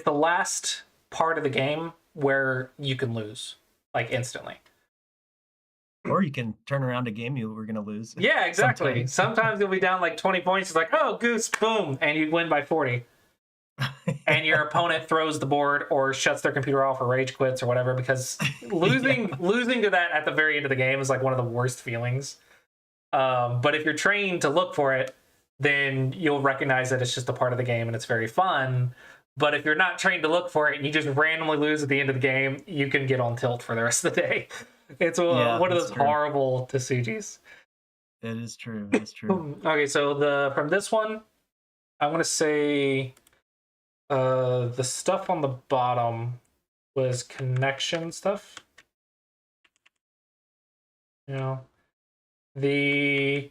the last part of the game where you can lose, like instantly. Or you can turn around a game you were going to lose. Yeah, exactly. Sometimes you'll be down like 20 points. It's like, oh, goose, boom, and you win by 40. And your opponent throws the board or shuts their computer off or rage quits or whatever, because losing to that at the very end of the game is like one of the worst feelings. But if you're trained to look for it, then you'll recognize that it's just a part of the game and it's very fun. But if you're not trained to look for it and you just randomly lose at the end of the game, you can get on tilt for the rest of the day. It's one of those horrible Tsujis. It is true. It's true. Okay, so from this one, I want to say the stuff on the bottom was connection stuff. You know, the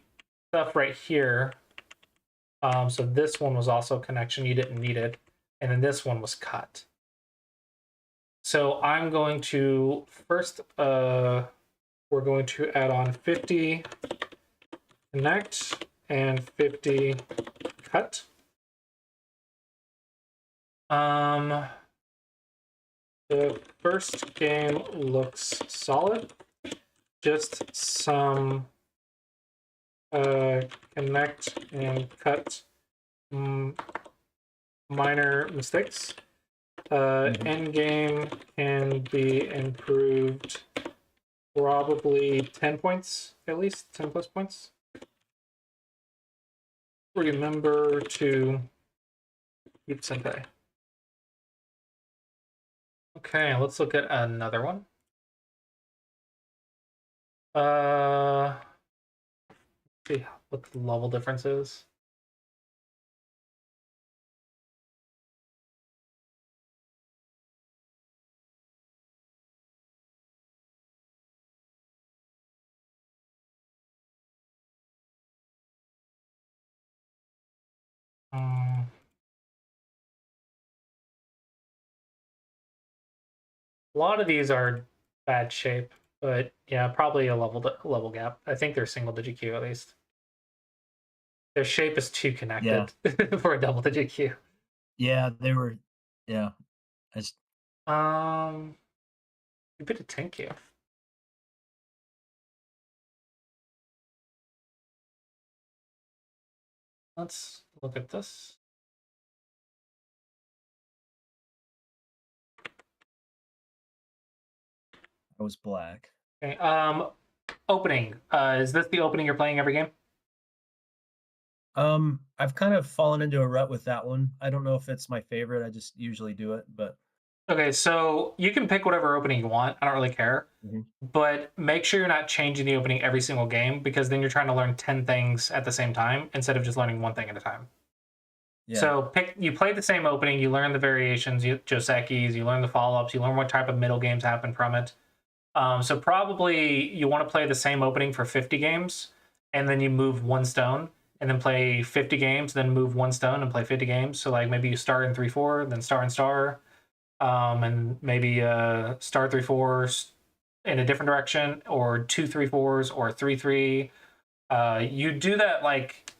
stuff right here. So this one was also connection. You didn't need it. And then this one was cut. So I'm going to first we're going to add on 50 connect and 50 cut. The first game looks solid. Just some connect and cut minor mistakes. End game can be improved probably 10 points, at least 10 plus points. Remember to keep Senpai. Okay, let's look at another one. Let's see what the level difference is. A lot of these are bad shape, but yeah, probably a level gap. I think they're single digit Q at least. Their shape is too connected for a double digit Q. Yeah, they were. Yeah, I just, you put a 10 Q. Let's look at this. I was black. Okay. Opening. Is this the opening you're playing every game? I've kind of fallen into a rut with that one. I don't know if it's my favorite. I just usually do it, but Okay, so you can pick whatever opening you want. I don't really care. But make sure you're not changing the opening every single game, because then you're trying to learn 10 things at the same time instead of just learning one thing at a time. yeah. So you play the same opening, you learn the variations, Josekis, you learn the follow-ups, you learn what type of middle games happen from it. So probably you want to play the same opening for 50 games, and then you move one stone, and then play 50 games, then move one stone and play 50 games. So like maybe you start in 3-4, then star and star, and maybe star 3-4 in a different direction, or 2-3-4s, or 3-3. You do that like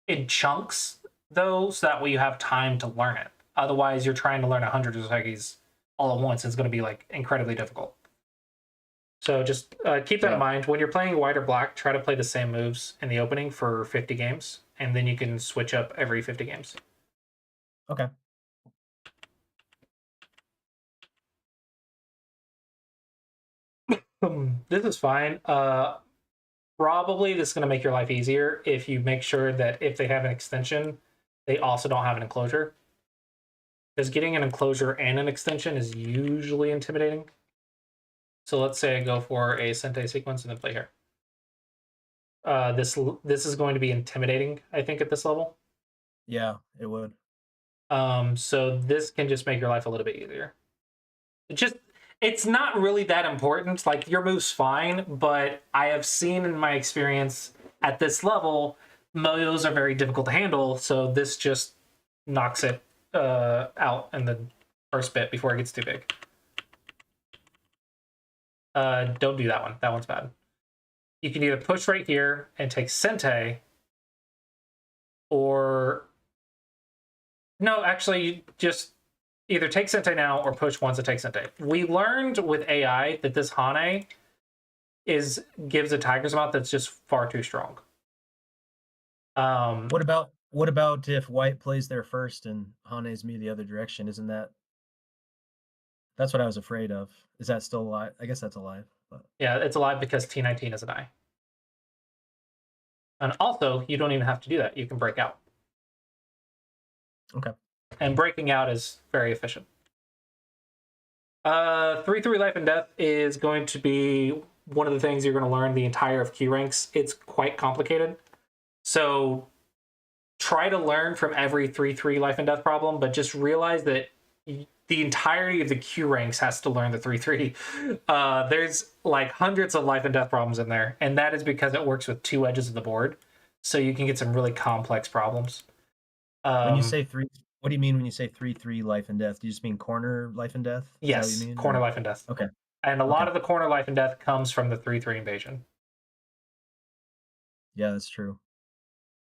in chunks though, so that way you have time to learn it. Otherwise, you're trying to learn 100 Josekis all at once. It's going to be like incredibly difficult. So just keep that in mind. When you're playing white or black, try to play the same moves in the opening for 50 games, and then you can switch up every 50 games. Okay. This is fine. Probably this is going to make your life easier if you make sure that if they have an extension, they also don't have an enclosure. Because getting an enclosure and an extension is usually intimidating. So let's say I go for a Sente sequence and then play here. This is going to be intimidating, I think, at this level. Yeah, it would. So this can just make your life a little bit easier. It's not really that important. Like, your move's fine, but I have seen in my experience at this level, those are very difficult to handle. So this just knocks it out in the first bit before it gets too big. Don't do that one. That one's bad. You can either push right here and take Sente, or no, actually, you just either take Sente now or push once to take Sente. We learned with AI that this Hane gives a Tiger's Mouth that's just far too strong. What about if white plays there first and Hane's me the other direction? Isn't that? That's what I was afraid of. Is that still alive? I guess that's alive. But yeah, it's alive because T19 is an eye. And also, you don't even have to do that. You can break out. Okay. And breaking out is very efficient. 3-3 life and death is going to be one of the things you're going to learn the entire of Q ranks. It's quite complicated. So try to learn from every 3-3 life and death problem, but just realize that the entirety of the Q ranks has to learn the 3-3. There's like hundreds of life and death problems in there, and that is because it works with two edges of the board. So you can get some really complex problems. When you say three, what do you mean when you say 3-3 life and death? Do you just mean corner life and death? Is that what Yes, you mean? corner life and death. Okay. And a lot Okay. of the corner life and death comes from the 3/3 invasion. Yeah, that's true.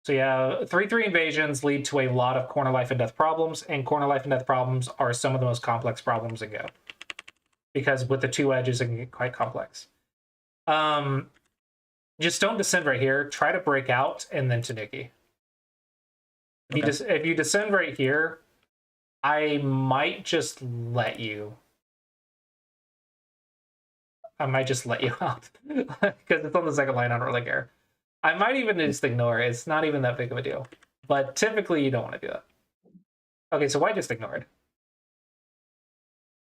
So yeah, 3/3 invasions lead to a lot of corner life and death problems, and corner life and death problems are some of the most complex problems in Go. Because with the 2 edges, it can get quite complex. Just don't descend right here. Try to break out and then Tanuki. If you descend right here, I might just let you. I might just let you out because it's on the second line. I don't really care. I might even just ignore it. It's not even that big of a deal. But typically, you don't want to do that. Okay, so why just ignore it?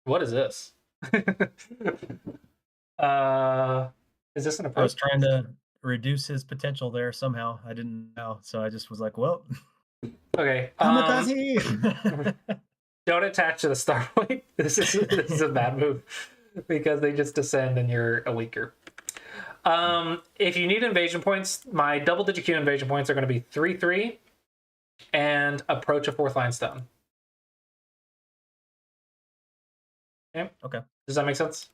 What is this? Is this an I was approach? trying to reduce his potential there somehow. I didn't know, so I just was like, "Well, Okay. kamikaze!" Don't attach to the Starpoint. This is a bad move because they just descend and you're a weaker. If you need invasion points, my double-digit Q invasion points are going to be 3/3 and approach a 4th line stone. Okay. Okay. Does that make sense?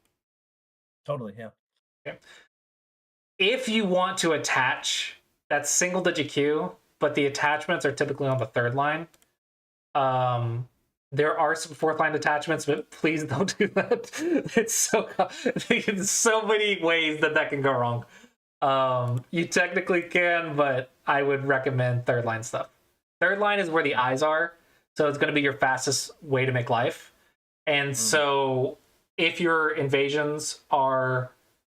Totally, yeah. Okay. If you want to attach, that's single-digit Q, but the attachments are typically on the 3rd line. There are some 4th line attachments, but please don't do that. It's so many ways that can go wrong. You technically can, but I would recommend 3rd line stuff. 3rd line is where the eyes are, so it's going to be your fastest way to make life. And so if your invasions are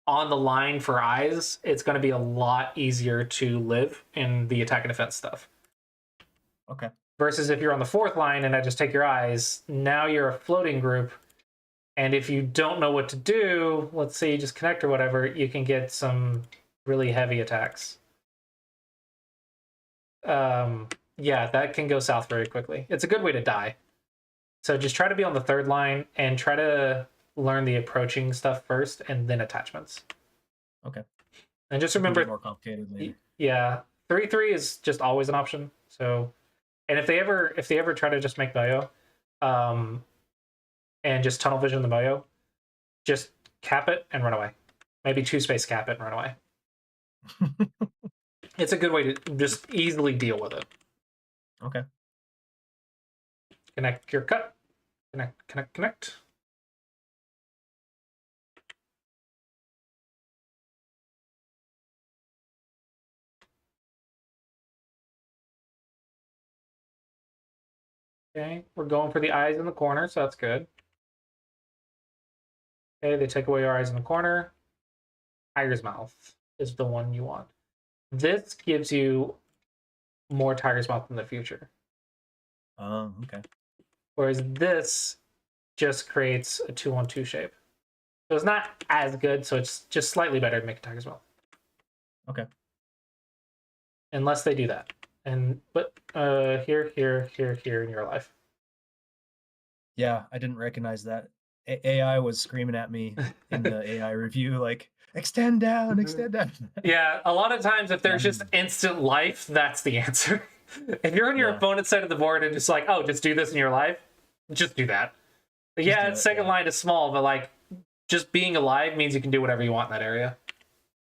on the line for eyes, it's going to be a lot easier to live in the attack and defense stuff. Okay. Versus if you're on the 4th line and I just take your eyes, now you're a floating group. And if you don't know what to do, let's say you just connect or whatever, you can get some really heavy attacks. Yeah, that can go south very quickly. It's a good way to die. So just try to be on the 3rd line and try to learn the approaching stuff first and then attachments. Okay. And just It can get remember, more complicated later. yeah, 3/3 is just always an option. So, and if they ever try to just make Moyo, and just tunnel vision the Moyo, just cap it and run away. Maybe 2-space cap it and run away. It's a good way to just easily deal with it. Okay. Connect your cut. Connect. Okay, we're going for the eyes in the corner, so that's good. Okay, they take away your eyes in the corner. Tiger's Mouth is the one you want. This gives you more Tiger's Mouth in the future. Oh, okay. Whereas this just creates a 2-on-2 shape. So it's not as good, so it's just slightly better to make a Tiger's Mouth. Okay. Unless they do that. But here in your life. Yeah, I didn't recognize that. AI was screaming at me in the AI review, like, extend down, extend down. Yeah, a lot of times if there's just instant life, that's the answer. If you're on your Yeah. opponent's side of the board and just like, oh, just do this in your life, just do that. But yeah, do its it, second yeah. line is small, but like just being alive means you can do whatever you want in that area.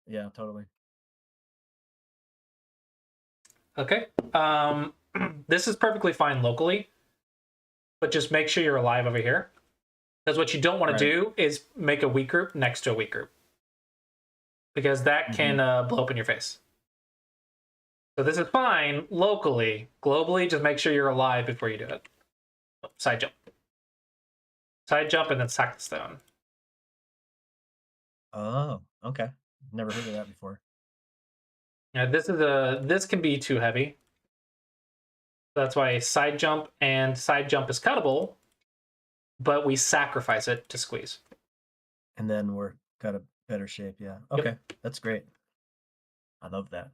Yeah, totally. Okay. This is perfectly fine locally, but just make sure you're alive over here. Because what you don't want to do is make a weak group next to a weak group. Because that can blow up in your face. So this is fine locally. Globally, just make sure you're alive before you do it. Side jump. Side jump and then sack the stone. Oh, okay. Never heard of that before. Now this can be too heavy. That's why side jump is cuttable, but we sacrifice it to squeeze. And then we're got a better shape, yeah. Okay, that's great. I love that.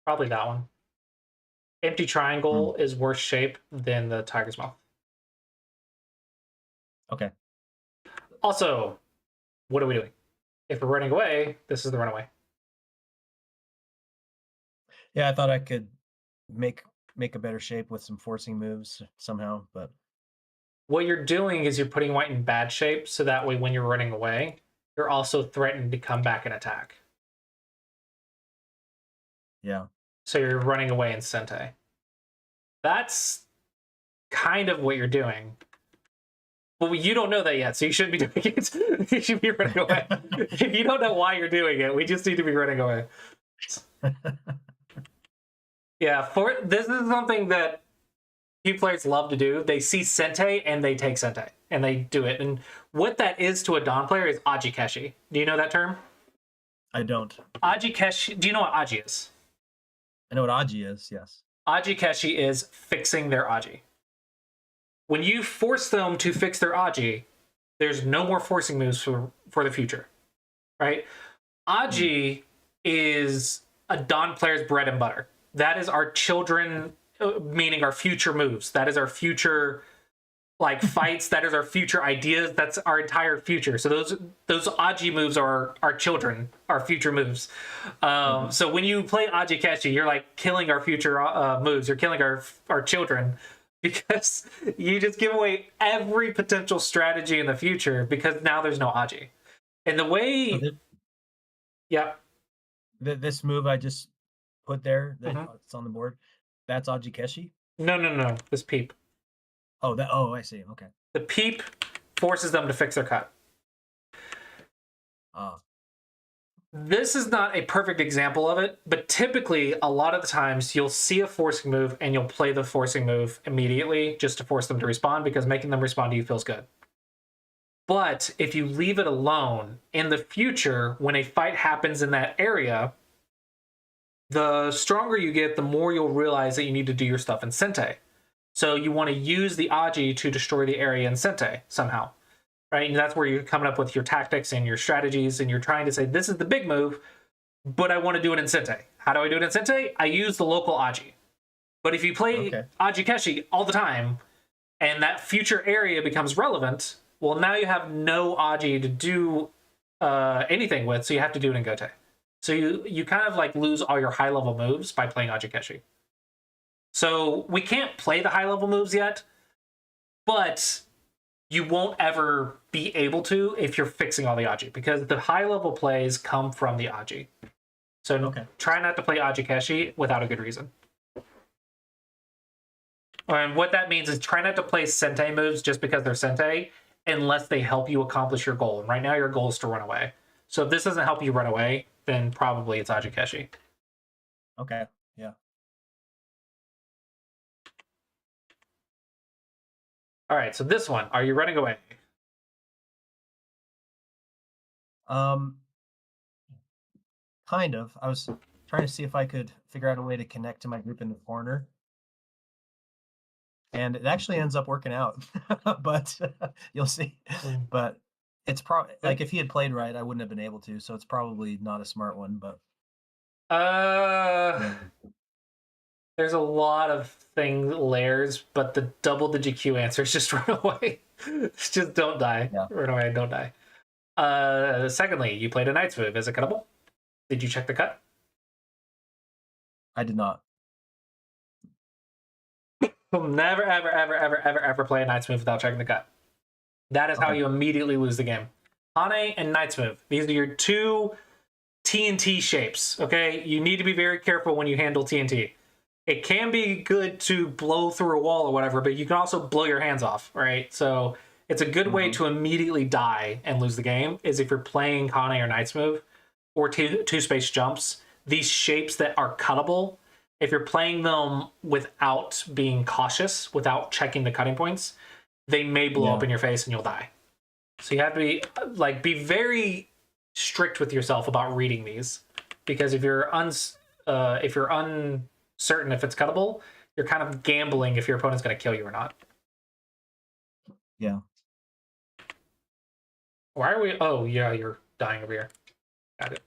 Probably that one. Empty triangle is worse shape than the tiger's mouth. Okay. Also, what are we doing? If we're running away, this is the runaway. Yeah, I thought I could make make a better shape with some forcing moves somehow. But What you're doing is you're putting white in bad shape, so that way when you're running away, you're also threatened to come back and attack. yeah, So you're running away in Sente. That's kind of what you're doing. Well, you don't know that yet, so you shouldn't be doing it. You should be running away. If you don't know why you're doing it, we just need to be running away. Yeah, for this is something that few players love to do. They see Sente and they take Sente and they do it. And what that is to a Dawn player is Aji Keshi. Do you know that term? I don't. Aji Keshi. Do you know what Aji is? I know what Aji is. Yes. Aji Keshi is fixing their Aji. When you force them to fix their Aji, there's no more forcing moves for the future, right? Aji is a Dawn player's bread and butter. That is our children, meaning our future moves. That is our future like fights. That is our future ideas. That's our entire future. So those Aji moves are our children, our future moves. So when you play Aji Keshi, you're like killing our future moves. You're killing our children because you just give away every potential strategy in the future because now there's no Aji. And the way, yeah, This move I just put there, that Mhm. it's on the board. That's Aji Keshi. no, this peep. Oh, that. Oh, I see. Okay. The peep forces them to fix their cut. This is not a perfect example of it, but typically a lot of the times you'll see a forcing move and you'll play the forcing move immediately just to force them to respond because making them respond to you feels good. But if you leave it alone, in the future, when a fight happens in that area, the stronger you get, the more you'll realize that you need to do your stuff in Sente. So you want to use the Aji to destroy the area in Sente somehow, right? And that's where you're coming up with your tactics and your strategies, and you're trying to say, this is the big move, but I want to do it in Sente. How do I do it in Sente? I use the local Aji. But if you play Aji Keshi all the time, and that future area becomes relevant, well, now you have no Aji to do anything with, so you have to do it in Gote. So you kind of like lose all your high level moves by playing Aji Keshi. So we can't play the high level moves yet, but you won't ever be able to if you're fixing all the Aji, because the high level plays come from the Aji. So try not to play Aji Keshi without a good reason. And what that means is try not to play Sente moves just because they're Sente, unless they help you accomplish your goal. And right now your goal is to run away. So if this doesn't help you run away, then probably it's Aji Keshi. Okay. Yeah. All right, so this one, are you running away? Kind of. I was trying to see if I could figure out a way to connect to my group in the corner. And it actually ends up working out, but you'll see. But it's probably like if he had played right, I wouldn't have been able to. So it's probably not a smart one. But there's a lot of layers, but the double digit Q answer is just run away. Just don't die. Yeah. Run away, don't die. Secondly, you played a Knight's move. Is it cuttable? Did you check the cut? I did not. Never, ever play a Knight's move without checking the cut. That is how you immediately lose the game. Hane and Knight's move. These are your two TNT shapes, okay? You need to be very careful when you handle TNT. It can be good to blow through a wall or whatever, but you can also blow your hands off, right? So it's a good way to immediately die and lose the game is if you're playing Hane or Knight's move or two space jumps. These shapes that are cuttable, if you're playing them without being cautious, without checking the cutting points, they may blow up in your face and you'll die. So you have to be very strict with yourself about reading these, because if you're uncertain if it's cuttable, you're kind of gambling if your opponent's going to kill you or not. Yeah. Why are we? Oh yeah, you're dying over here. Got it.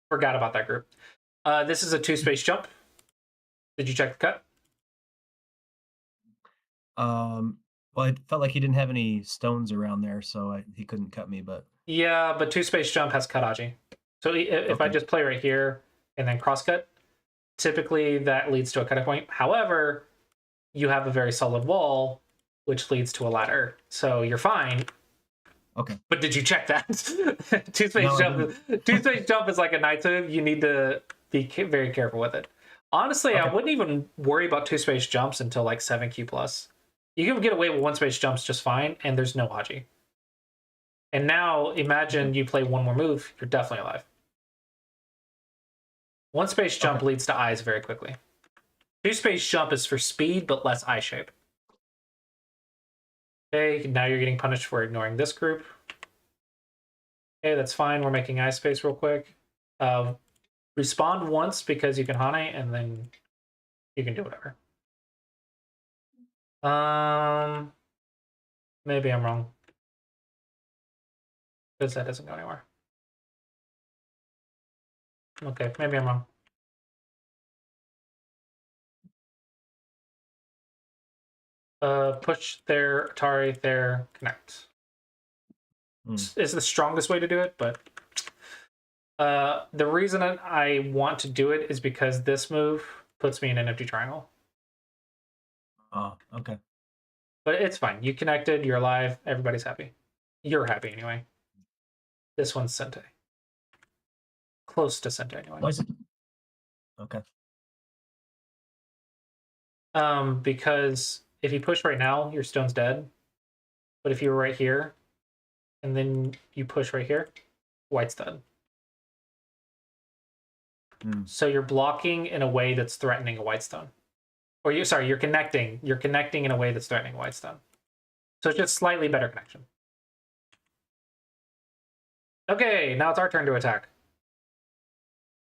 Forgot about that group. This is a 2-space jump. Did you check the cut? Well, it felt like he didn't have any stones around there, so he couldn't cut me. But yeah, but 2-space jump has cut Aji. So if I just play right here and then cross cut, typically that leads to a cutting point. However, you have a very solid wall, which leads to a ladder. So you're fine. Okay. But did you check that? Two space No, I jump. Two space jump is like a knight's move. You need to be very careful with it. Honestly, I Okay. wouldn't even worry about two space jumps until like 7Q plus. You can get away with one space jumps just fine, and there's no Haji. And now imagine you play one more move, you're definitely alive. One space jump Okay. leads to eyes very quickly. Two space jump is for speed, but less eye shape. Okay, now you're getting punished for ignoring this group. Okay, that's fine. We're making eye space real quick. Respond once because you can Hane, and then you can do whatever. Maybe I'm wrong. Because that doesn't go anywhere. Okay, maybe I'm wrong. Push there, Atari there, connect. Is the strongest way to do it, but the reason I want to do it is because this move puts me in an empty triangle. Oh, okay. But it's fine. You connected, you're alive, everybody's happy. You're happy anyway. This one's Sente. Close to Sente anyway. Why is it? Okay. Because if you push right now, your stone's dead. But if you were right here, and then you push right here, white's dead. So you're blocking in a way that's threatening a white stone. Or you're connecting. You're connecting in a way that's threatening a white stone. So it's just slightly better connection. Okay, now it's our turn to attack.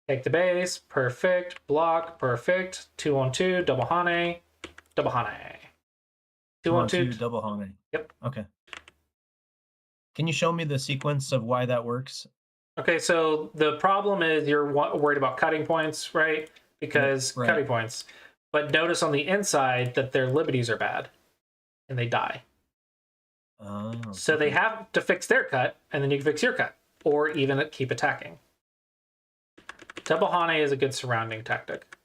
Take the base, perfect. Block, perfect. 2-on-2, double Hane, double Hane. 2-on-2, double Hane. Yep. Okay. Can you show me the sequence of why that works? Okay, so the problem is you're worried about cutting points, right? Because Right. cutting points. But notice on the inside that their liberties are bad, and they die. Oh. So they have to fix their cut, and then you can fix your cut, or even keep attacking. Double Hane is a good surrounding tactic.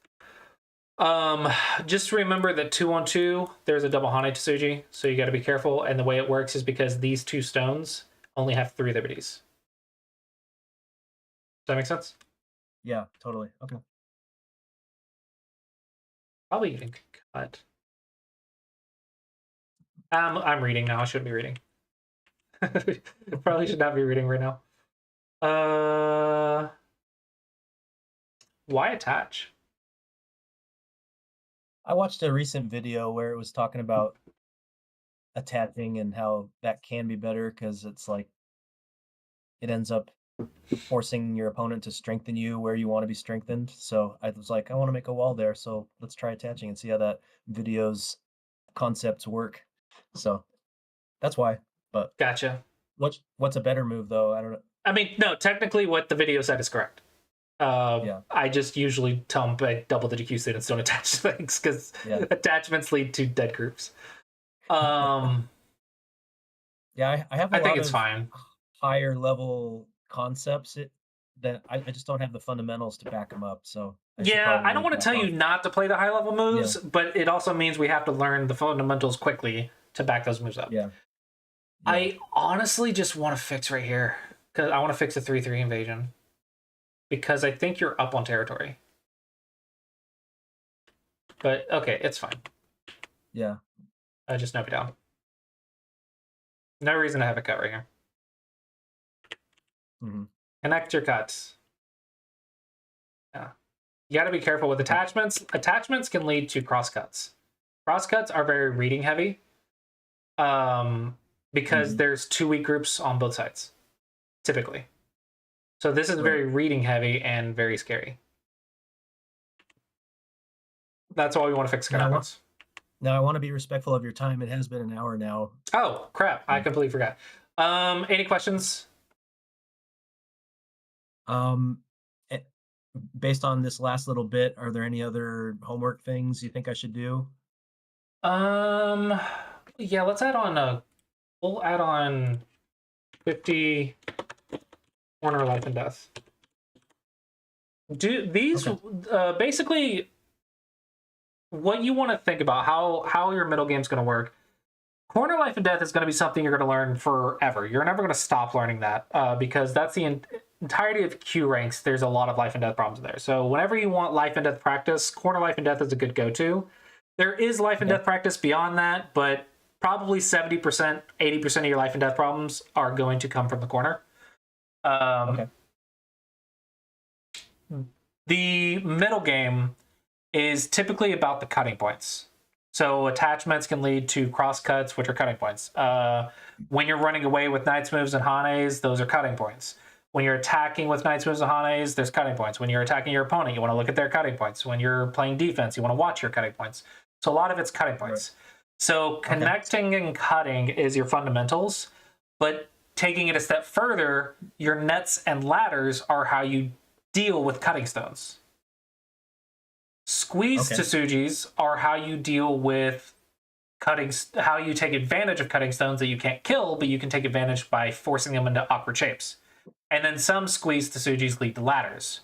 Just remember that 2-on-2, there's a double Hane Tsuji, so you got to be careful. And the way it works is because these two stones only have 3 liberties. Does that make sense? Yeah, totally. Okay. Probably even cut. I'm reading now. I shouldn't be reading. Probably should not be reading right now. Why attach? I watched a recent video where it was talking about attaching and how that can be better because it's like it ends up forcing your opponent to strengthen you where you want to be strengthened. So I was like, I want to make a wall there, so let's try attaching and see how that video's concepts work. So that's why. But Gotcha. what's a better move though? I don't know. I mean, no, technically what the video said is correct. Yeah. I just usually tell them by double the GQ students don't attach things because Yeah. attachments lead to dead groups. Yeah, I have a I think lot it's of fine. higher level concepts that I just don't have the fundamentals to back them up. So Yeah, I don't want to tell you not to play the high level moves, but it also means we have to learn the fundamentals quickly to back those moves up. Yeah. I honestly just want to fix right here because I want to fix the 3/3 invasion because I think you're up on territory. But okay, it's fine. Yeah. I just knock it down. No reason to have a cut right here. Mm-hmm. Connect your cuts. Yeah. You got to be careful with attachments. Attachments can lead to crosscuts. Crosscuts are very reading heavy because there's 2 weak groups on both sides, typically. So this is very reading heavy and very scary. That's why we want to fix cut. Now I want to be respectful of your time. It has been an hour now. Oh, crap. I completely forgot. Any questions? Based on this last little bit, are there any other homework things you think I should do? Yeah, let's add on we'll add on 50 corner life and death. Do these Okay. basically what you want to think about how your middle game's going to work? Corner life and death is going to be something you're going to learn forever. You're never going to stop learning that because that's the entirety of Q ranks. There's a lot of life and death problems there. So whenever you want life and death practice, corner life and death is a good go-to. There is life and Okay. death practice beyond that, but probably 70%, 80% of your life and death problems are going to come from the corner. Okay. The middle game is typically about the cutting points. So attachments can lead to cross cuts, which are cutting points. When you're running away with Knight's moves and Hanes, those are cutting points. When you're attacking with Knight's moves and Hanes, there's cutting points. When you're attacking your opponent, you want to look at their cutting points. When you're playing defense, you want to watch your cutting points. So a lot of it's cutting points. So connecting and cutting is your fundamentals, but taking it a step further, your nets and ladders are how you deal with cutting stones. Squeeze Tsujis are how you deal with cutting, how you take advantage of cutting stones that you can't kill, but you can take advantage by forcing them into awkward shapes. And then some squeeze Tsujis lead to ladders.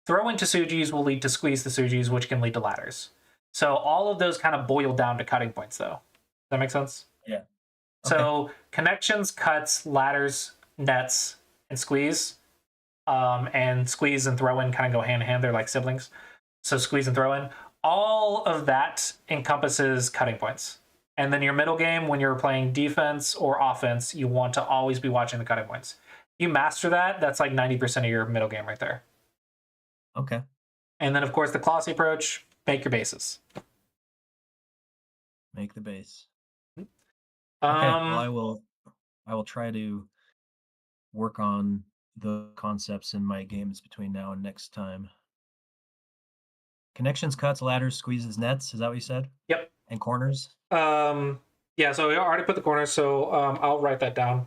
Throw-in Tsujis will lead to squeeze Tsujis, which can lead to ladders. So all of those kind of boil down to cutting points, though. Does that make sense? Yeah. So connections, cuts, ladders, nets, and squeeze. And squeeze and throw-in kind of go hand in hand. They're like siblings. So squeeze and throw in. All of that encompasses cutting points. And then your middle game, when you're playing defense or offense, you want to always be watching the cutting points. You master that, that's like 90% of your middle game right there. Okay. And then, of course, the classy approach, make your bases. Make the base. Okay. Well, I will try to work on the concepts in my games between now and next time. Connections, cuts, ladders, squeezes, nets. Is that what you said? Yep. And corners? Yeah, so we already put the corners, so I'll write that down.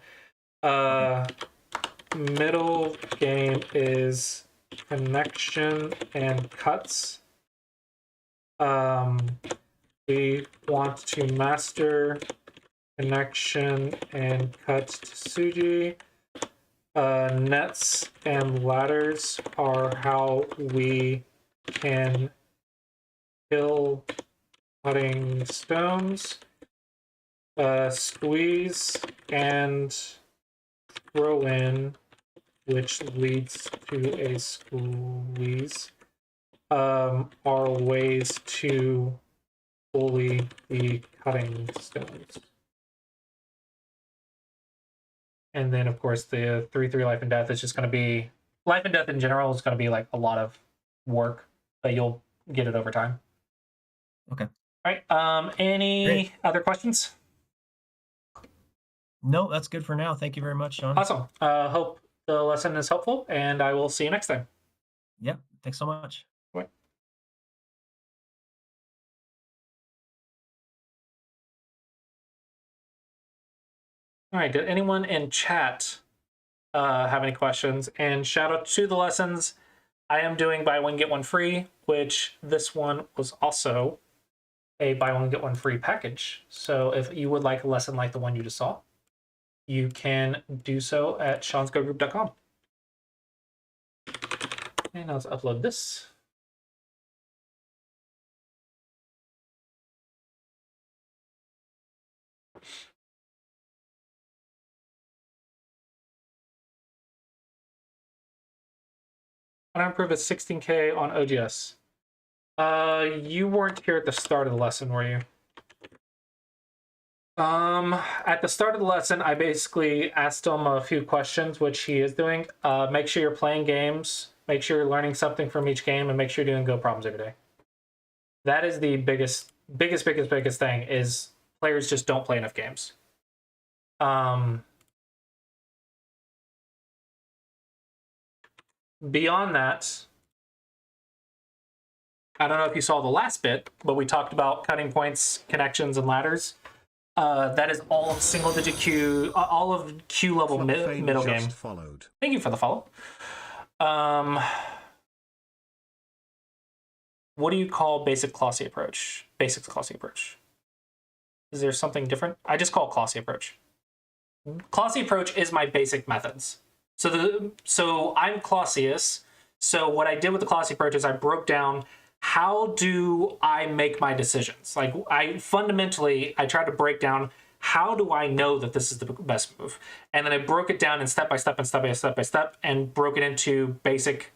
Middle game is connection and cuts. We want to master connection and cuts to Suji. Nets and ladders are how we can kill cutting stones. Squeeze and throw in, which leads to a squeeze, are ways to bully the cutting stones. And then, of course, the 3/3 life and death is just going to be life and death in general is going to be like a lot of work, but you'll get it over time. Okay. All right. Any other questions? No, that's good for now. Thank you very much, Sean. Awesome. Hope the lesson is helpful, and I will see you next time. Yeah. Thanks so much. Bye. All right. Did anyone in chat have any questions? And shout out to the lessons. I am doing buy one, get one free, which this one was also a buy one, get one free package. So if you would like a lesson like the one you just saw, you can do so at seansgogroup.com. And now let's upload this. How to improve at 16K on OGS. You weren't here at the start of the lesson, were you? At the start of the lesson, I basically asked him a few questions, which he is doing. Make sure you're playing games, make sure you're learning something from each game, and make sure you're doing Go problems every day. That is the biggest thing, is players just don't play enough games. Beyond that, I don't know if you saw the last bit, but we talked about cutting points, connections, and ladders. That is all single-digit Q, all of Q level middle game. Followed. Thank you for the follow. What do you call basic classy approach? Basics classy approach. Is there something different? I just call classy approach. Classy approach is my basic methods. So I'm Clausius. So what I did with the classy approach is I broke down how do I make my decisions. Like I tried to break down how do I know that this is the best move, and then I broke it down in step by step and step by step and broke it into basic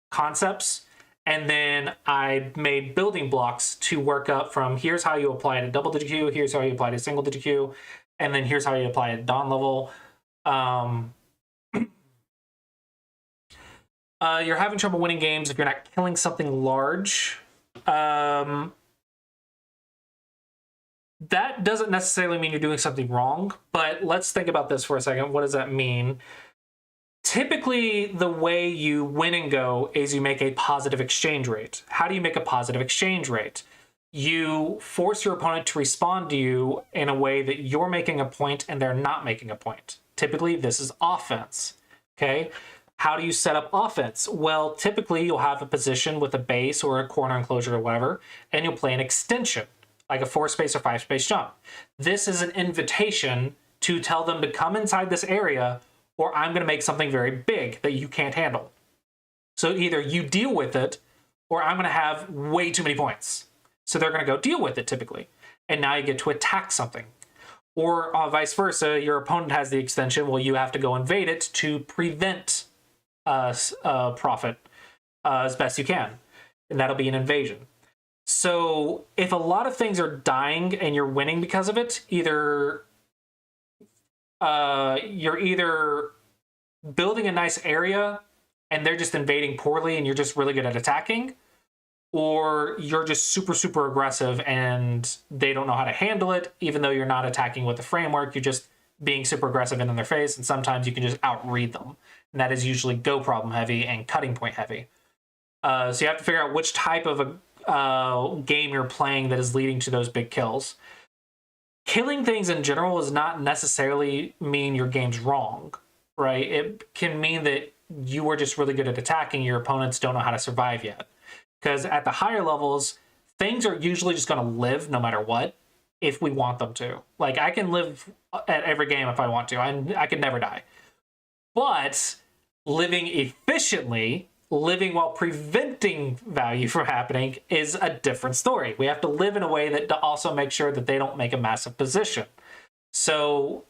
concepts. And then I made building blocks to work up from here's how you apply it at double digit Q, here's how you apply it at single digit Q, and then here's how you apply it at dawn level. You're having trouble winning games if you're not killing something large. That doesn't necessarily mean you're doing something wrong, but let's think about this for a second. What does that mean? Typically, the way you win and go is you make a positive exchange rate. How do you make a positive exchange rate? You force your opponent to respond to you in a way that you're making a point and they're not making a point. Typically, this is offense. Okay? How do you set up offense? Well, typically, you'll have a position with a base or a corner enclosure or whatever, and you'll play an extension, like a 4-space or 5-space jump. This is an invitation to tell them to come inside this area, or I'm going to make something very big that you can't handle. So either you deal with it, or I'm going to have way too many points. So they're going to go deal with it typically. And now you get to attack something. Or vice versa, your opponent has the extension, well, you have to go invade it to prevent profit as best you can. And that'll be an invasion. So if a lot of things are dying and you're winning because of it, you're either building a nice area and they're just invading poorly and you're just really good at attacking, or you're just super, super aggressive and they don't know how to handle it, even though you're not attacking with the framework, you're just being super aggressive in their face, and sometimes you can just outread them. And that is usually go problem heavy and cutting point heavy. So you have to figure out which type of a game you're playing that is leading to those big kills. Killing things in general does not necessarily mean your game's wrong, right? It can mean that you were just really good at attacking, your opponents don't know how to survive yet. Because at the higher levels, things are usually just going to live no matter what, if we want them to. Like, I can live at every game if I want to. I can never die. But living efficiently, living while preventing value from happening is a different story. We have to live in a way that also makes sure that they don't make a massive position. So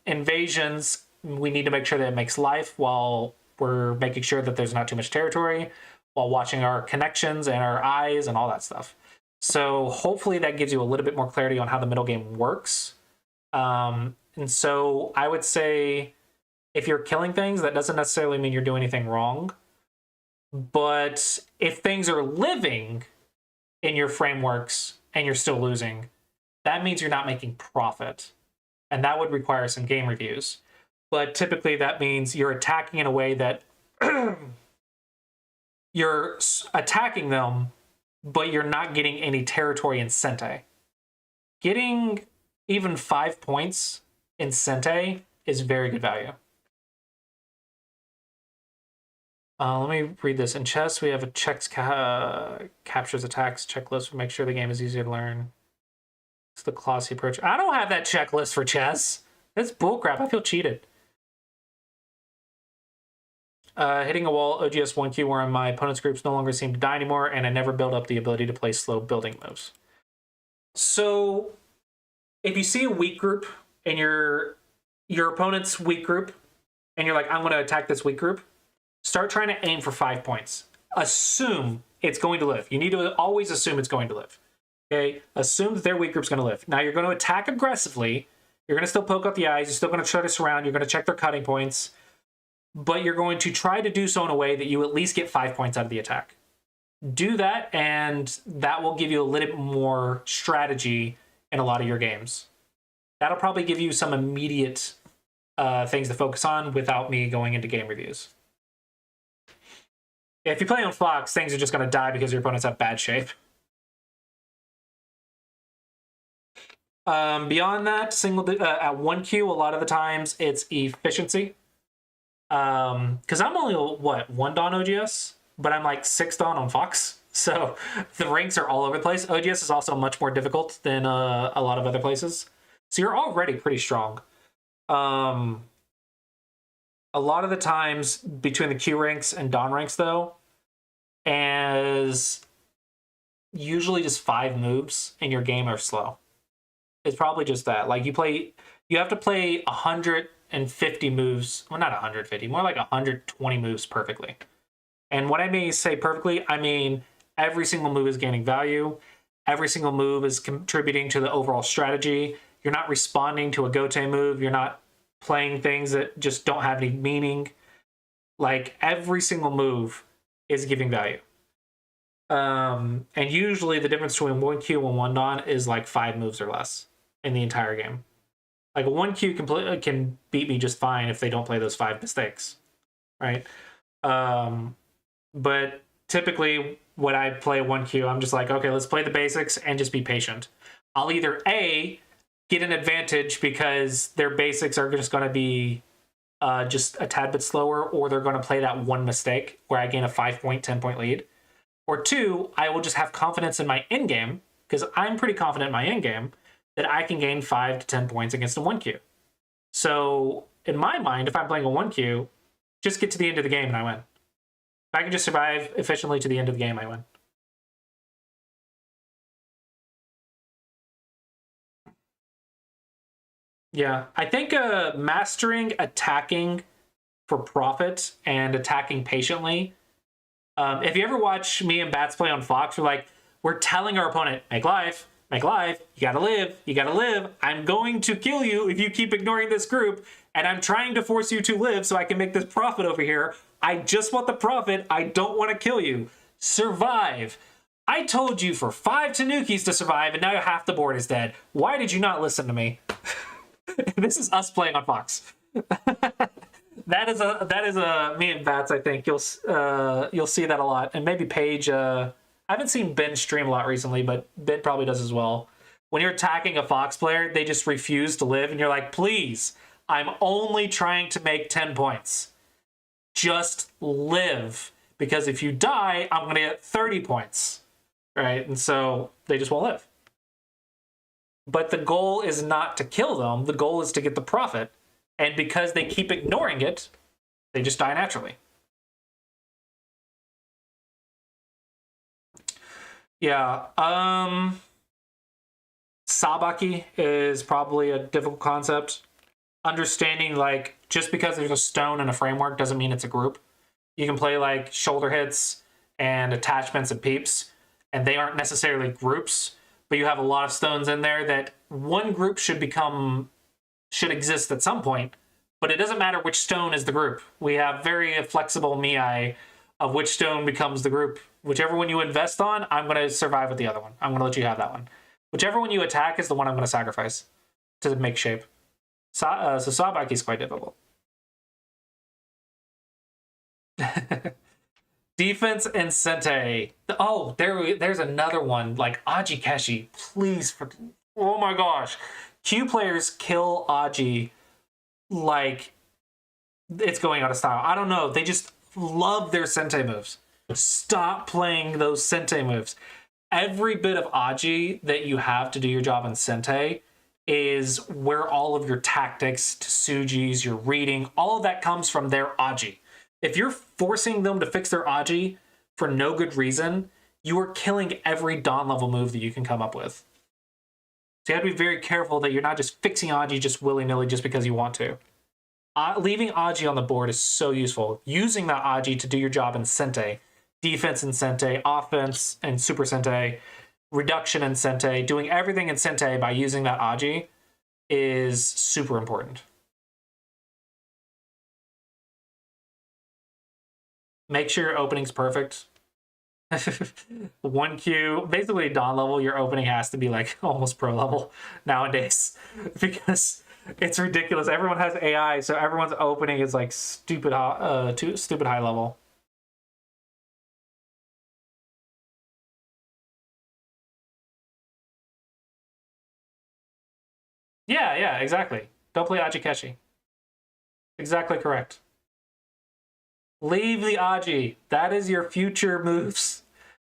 invasions, we need to make sure that it makes life while we're making sure that there's not too much territory, while watching our connections and our eyes and all that stuff. So hopefully that gives you a little bit more clarity on how the middle game works. And so I would say if you're killing things, that doesn't necessarily mean you're doing anything wrong. But if things are living in your frameworks and you're still losing, that means you're not making profit. And that would require some game reviews. But typically that means you're attacking in a way that you're attacking them, but you're not getting any territory in Sente. Getting even 5 points in Sente is very good value. Let me read this. In chess, we have a checks captures attacks checklist to make sure the game is easy to learn. It's the classy approach. I don't have that checklist for chess. That's bullcrap. I feel cheated. Hitting a wall, OGS 1Q, where my opponent's groups no longer seem to die anymore, and I never build up the ability to play slow building moves. So, if you see a weak group in your opponent's weak group, and you're like, I'm going to attack this weak group, start trying to aim for 5 points. Assume it's going to live. You need to always assume it's going to live. Okay? Assume that their weak group's going to live. Now, you're going to attack aggressively. You're going to still poke out the eyes. You're still going to try to surround. You're going to check their cutting points. But you're going to try to do so in a way that you at least get 5 points out of the attack. Do that, and that will give you a little bit more strategy in a lot of your games. That'll probably give you some immediate things to focus on without me going into game reviews. If you play on Fox, things are just going to die because your opponents have bad shape. Beyond that, at 1Q, a lot of the times it's efficiency. Because I'm only, what, 1 Dawn OGS? But I'm like 6 Dawn on Fox. So the ranks are all over the place. OGS is also much more difficult than a lot of other places. So you're already pretty strong. a lot of the times between the Q ranks and Dawn ranks, though, as usually just 5 moves in your game are slow. It's probably just that. Like you have to play 150 moves. Well, not 150, more like 120 moves perfectly. And when I may say perfectly, I mean every single move is gaining value. Every single move is contributing to the overall strategy. You're not responding to a Gote move. You're not playing things that just don't have any meaning. Like every single move is giving value. And usually the difference between 1Q and 1 Dawn is like 5 moves or less in the entire game. Like a 1Q can beat me just fine if they don't play those 5 mistakes, right? But typically when I play 1Q, I'm just like, okay, let's play the basics and just be patient. I'll either A, get an advantage because their basics are just going to be just a tad bit slower, or they're going to play that one mistake where I gain a 5-point, 10-point lead. Or 2, I will just have confidence in my end game, because I'm pretty confident in my end game, that I can gain 5 to 10 points against a 1Q. So in my mind, if I'm playing a 1Q, just get to the end of the game and I win. If I can just survive efficiently to the end of the game, I win. Yeah, I think mastering attacking for profit and attacking patiently. If you ever watch me and Bats play on Fox, we're telling our opponent, make life, you gotta live. I'm going to kill you if you keep ignoring this group, and I'm trying to force you to live so I can make this profit over here. I just want the profit. I don't want to kill you. Survive. I told you for 5 Tanukis to survive, and now half the board is dead. Why did you not listen to me? This is us playing on Fox. That is a me and Bats. I think you'll see that a lot, and maybe Paige. I haven't seen Ben stream a lot recently, but Ben probably does as well. When you're attacking a Fox player, they just refuse to live, and you're like, please, I'm only trying to make 10 points. Just live, because if you die, I'm going to get 30 points, right? And so they just won't live. But the goal is not to kill them. The goal is to get the profit. And because they keep ignoring it, they just die naturally. Yeah. Sabaki is probably a difficult concept. Understanding, like, just because there's a stone in a framework doesn't mean it's a group. You can play, like, shoulder hits and attachments and peeps, and they aren't necessarily groups, but you have a lot of stones in there that one group should exist at some point, but it doesn't matter which stone is the group. We have very flexible Miai of which stone becomes the group. Whichever one you invest on, I'm going to survive with the other one. I'm going to let you have that one. Whichever one you attack is the one I'm going to sacrifice to make shape. So Sabaki is quite difficult. Defense and Sente. Oh, there's another one, like Aji Keshi. Please, oh my gosh. Q players kill Aji like it's going out of style. I don't know. They just love their Sente moves. Stop playing those Sente moves. Every bit of Aji that you have to do your job in Sente is where all of your tactics, Tsujis, your reading, all of that comes from their Aji. If you're forcing them to fix their Aji for no good reason, you are killing every Dawn level move that you can come up with. So you have to be very careful that you're not just fixing Aji just willy-nilly just because you want to. Leaving Aji on the board is so useful. Using that Aji to do your job in Sente, defense in Sente, offense and Super Sente, reduction in Sente, doing everything in Sente by using that Aji is super important. Make sure your opening's perfect. 1Q, basically Dawn level, your opening has to be like almost pro level nowadays because it's ridiculous. Everyone has AI, so everyone's opening is like stupid high level. Yeah, exactly. Don't play Aji Keshi. Exactly correct. Leave the Aji. That is your future moves.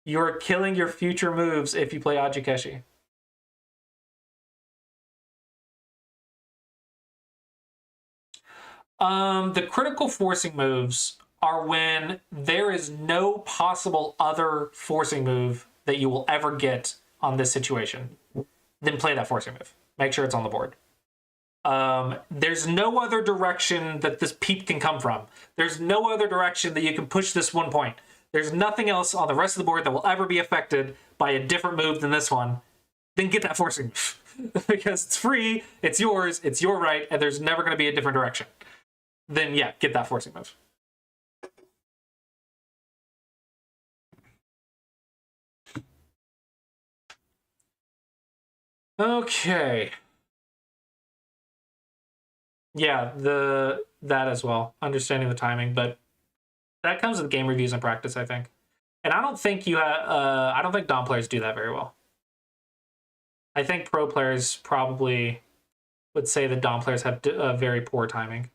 You're killing your future moves if you play Aji Keshi. The critical forcing moves are when there is no possible other forcing move that you will ever get on this situation. Then play that forcing move. Make sure it's on the board. There's no other direction that this peep can come from. There's no other direction that you can push this 1 point. There's nothing else on the rest of the board that will ever be affected by a different move than this one. Then get that forcing move. Because it's free, it's yours, it's your right, and there's never going to be a different direction. Then yeah, get that forcing move. Okay. Yeah, that as well. Understanding the timing, but that comes with game reviews and practice, I think. And I don't think I don't think Dom players do that very well. I think pro players probably would say that Dom players have very poor timing.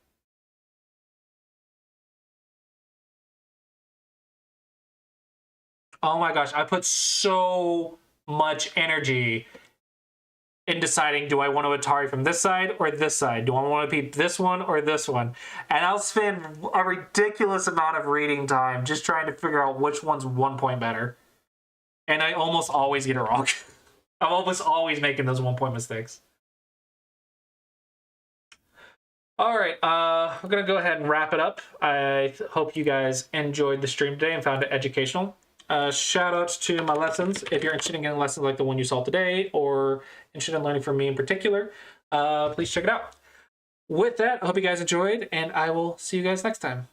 Oh my gosh, I put so much energy in deciding, do I want to Atari from this side or this side? Do I want to peep this one or this one? And I'll spend a ridiculous amount of reading time just trying to figure out which one's 1 point better. And I almost always get it wrong. I'm almost always making those 1 point mistakes. All right, we're going to go ahead and wrap it up. I hope you guys enjoyed the stream today and found it educational. Shout out to my lessons. If you're interested in getting lessons like the one you saw today or interested in learning from me in particular, please check it out. With that, I hope you guys enjoyed, and I will see you guys next time.